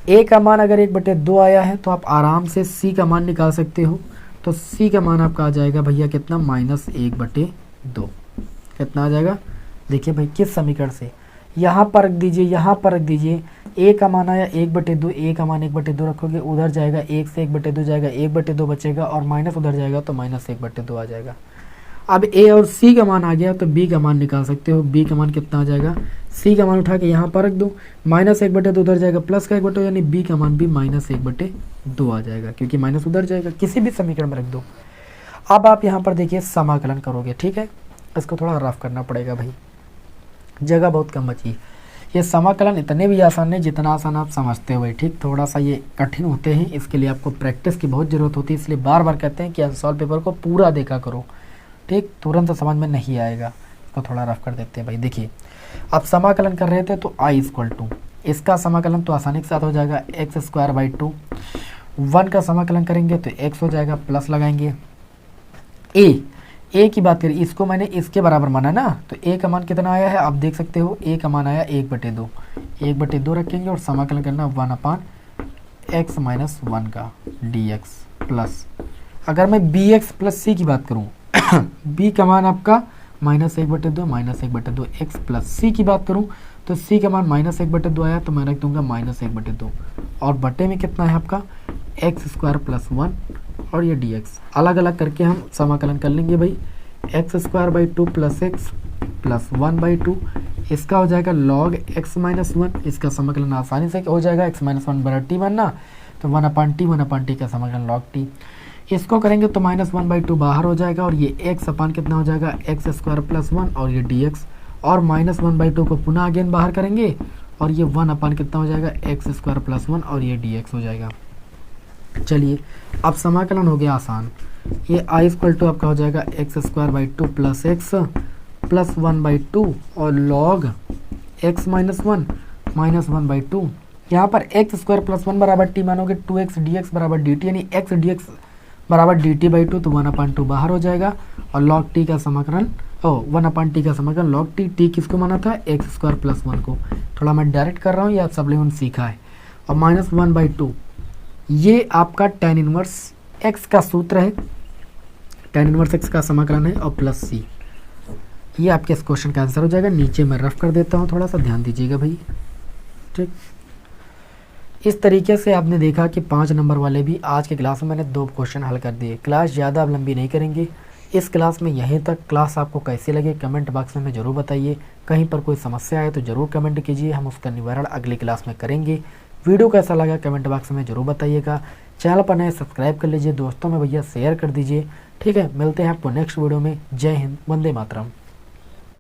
a का मान अगर 1/2 आया है तो आप आराम से c का मान निकाल सकते हो, तो c का मान आपका आ जाएगा भैया कितना -1/2 कितना आ जाएगा। देखिए भाई किस समीकरण से, यहाँ पर रख दीजिए, यहाँ पर रख दीजिए, a का मान आया 1/2, a का मान 1/2 रखोगे, उधर जाएगा 1 से 1/2 जाएगा, 1/2 बचेगा, और माइनस उधर जाएगा तो -1/2 आ जाएगा। अब a और c का मान आ गया तो b का मान निकाल सकते हो, b का मान कितना आ जाएगा, c का मान उठा के यहाँ पर रख दो, -1/2 उधर जाएगा, प्लस का 1/2 यानी b का मान भी -1/2 आ जाएगा, क्योंकि माइनस उधर जाएगा, किसी भी समीकरण में रख दो। अब आप यहाँ पर देखिए समाकलन करोगे, ठीक है, इसको थोड़ा रफ करना पड़ेगा भाई, जगह बहुत कम बची। ये समाकलन इतने भी आसान नहीं जितना आसान आप समझते हो भाई, ठीक। थोड़ा सा ये कठिन होते हैं, इसके लिए आपको प्रैक्टिस की बहुत ज़रूरत होती है, इसलिए बार बार कहते हैं कि अनसॉल्व पेपर को पूरा देखा करो, ठीक। तुरंत समझ में नहीं आएगा, इसको थोड़ा रफ कर देते हैं भाई। देखिए अब समाकलन कर रहे थे तो आई इक्वल टू, इसका समाकलन तो आसानी के साथ हो जाएगा एक्स स्क्वायर बाई 2। 1 का समाकलन करेंगे तो x हो जाएगा, प्लस लगाएंगे। ए की बात करें, इसको मैंने इसके बराबर माना ना, तो a का मान कितना आया है आप देख सकते हो, a का मान आया 1/2। 1/2 रखेंगे और समाकलन करना 1/x माइनस 1 का dx प्लस, अगर मैं bx प्लस c की बात करूँ b का मान आपका -1/2 -1/2 x प्लस c की बात करूँ तो c का मान -1/2 आया तो मैं रख दूंगा -1/2 और बटे में कितना है आपका एक्स स्क्वायर प्लस 1 और ये dx अलग अलग करके हम समाकलन कर लेंगे भाई। X square by 2 plus x plus 1/2, इसका हो जाएगा log x माइनस 1, इसका समाकलन आसानी से हो जाएगा x माइनस 1 बराबर t बनना, तो 1/t का समाकलन log t। इसको करेंगे तो -1/2 बाहर हो जाएगा और ये x अपान कितना हो जाएगा एक्स स्क्वायर प्लस 1 और ये dx, और -1/2 को पुनः अगेन बाहर करेंगे और ये 1 अपान कितना हो जाएगा एक्स स्क्वायर प्लस 1 और ये dx हो जाएगा। चलिए अब समाकलन हो गया आसान, ये आई इक्वल टू आपका हो जाएगा x square by 2 plus x plus 1/2 और log x माइनस 1 माइनस 1/2। यहाँ पर एक्स स्क्वायर प्लस 1 बराबर टी मानोगे 2x dx बराबर dt, यानी x dx बराबर dt/2, तो 1/2 बाहर हो जाएगा और log t का समाकलन 1/t का समाकलन log t किसको माना था एक्स स्क्वायर प्लस 1 को, थोड़ा मैं डायरेक्ट कर रहा हूँ, या सब लोगों ने सीखा है। और -1/2 ये आपका tan इनवर्स x का सूत्र है, tan इनवर्स x का समाकलन है, और प्लस c, ये आपके इस क्वेश्चन का आंसर हो जाएगा। नीचे मैं रफ कर देता हूँ, थोड़ा सा ध्यान दीजिएगा भाई, ठीक। इस तरीके से आपने देखा कि 5 नंबर वाले भी आज के क्लास में मैंने 2 क्वेश्चन हल कर दिए। क्लास ज़्यादा अब लंबी नहीं करेंगे इस क्लास में, यहीं तक। क्लास आपको कैसी लगे कमेंट बॉक्स में ज़रूर बताइए, कहीं पर कोई समस्या आए तो ज़रूर कमेंट कीजिए, हम उसका निवारण अगली क्लास में करेंगे। वीडियो कैसा लगा कमेंट बॉक्स में ज़रूर बताइएगा। चैनल पर नए सब्सक्राइब कर लीजिए, दोस्तों में भैया शेयर कर दीजिए, ठीक है। मिलते हैं आपको नेक्स्ट वीडियो में। जय हिंद, वंदे मातरम।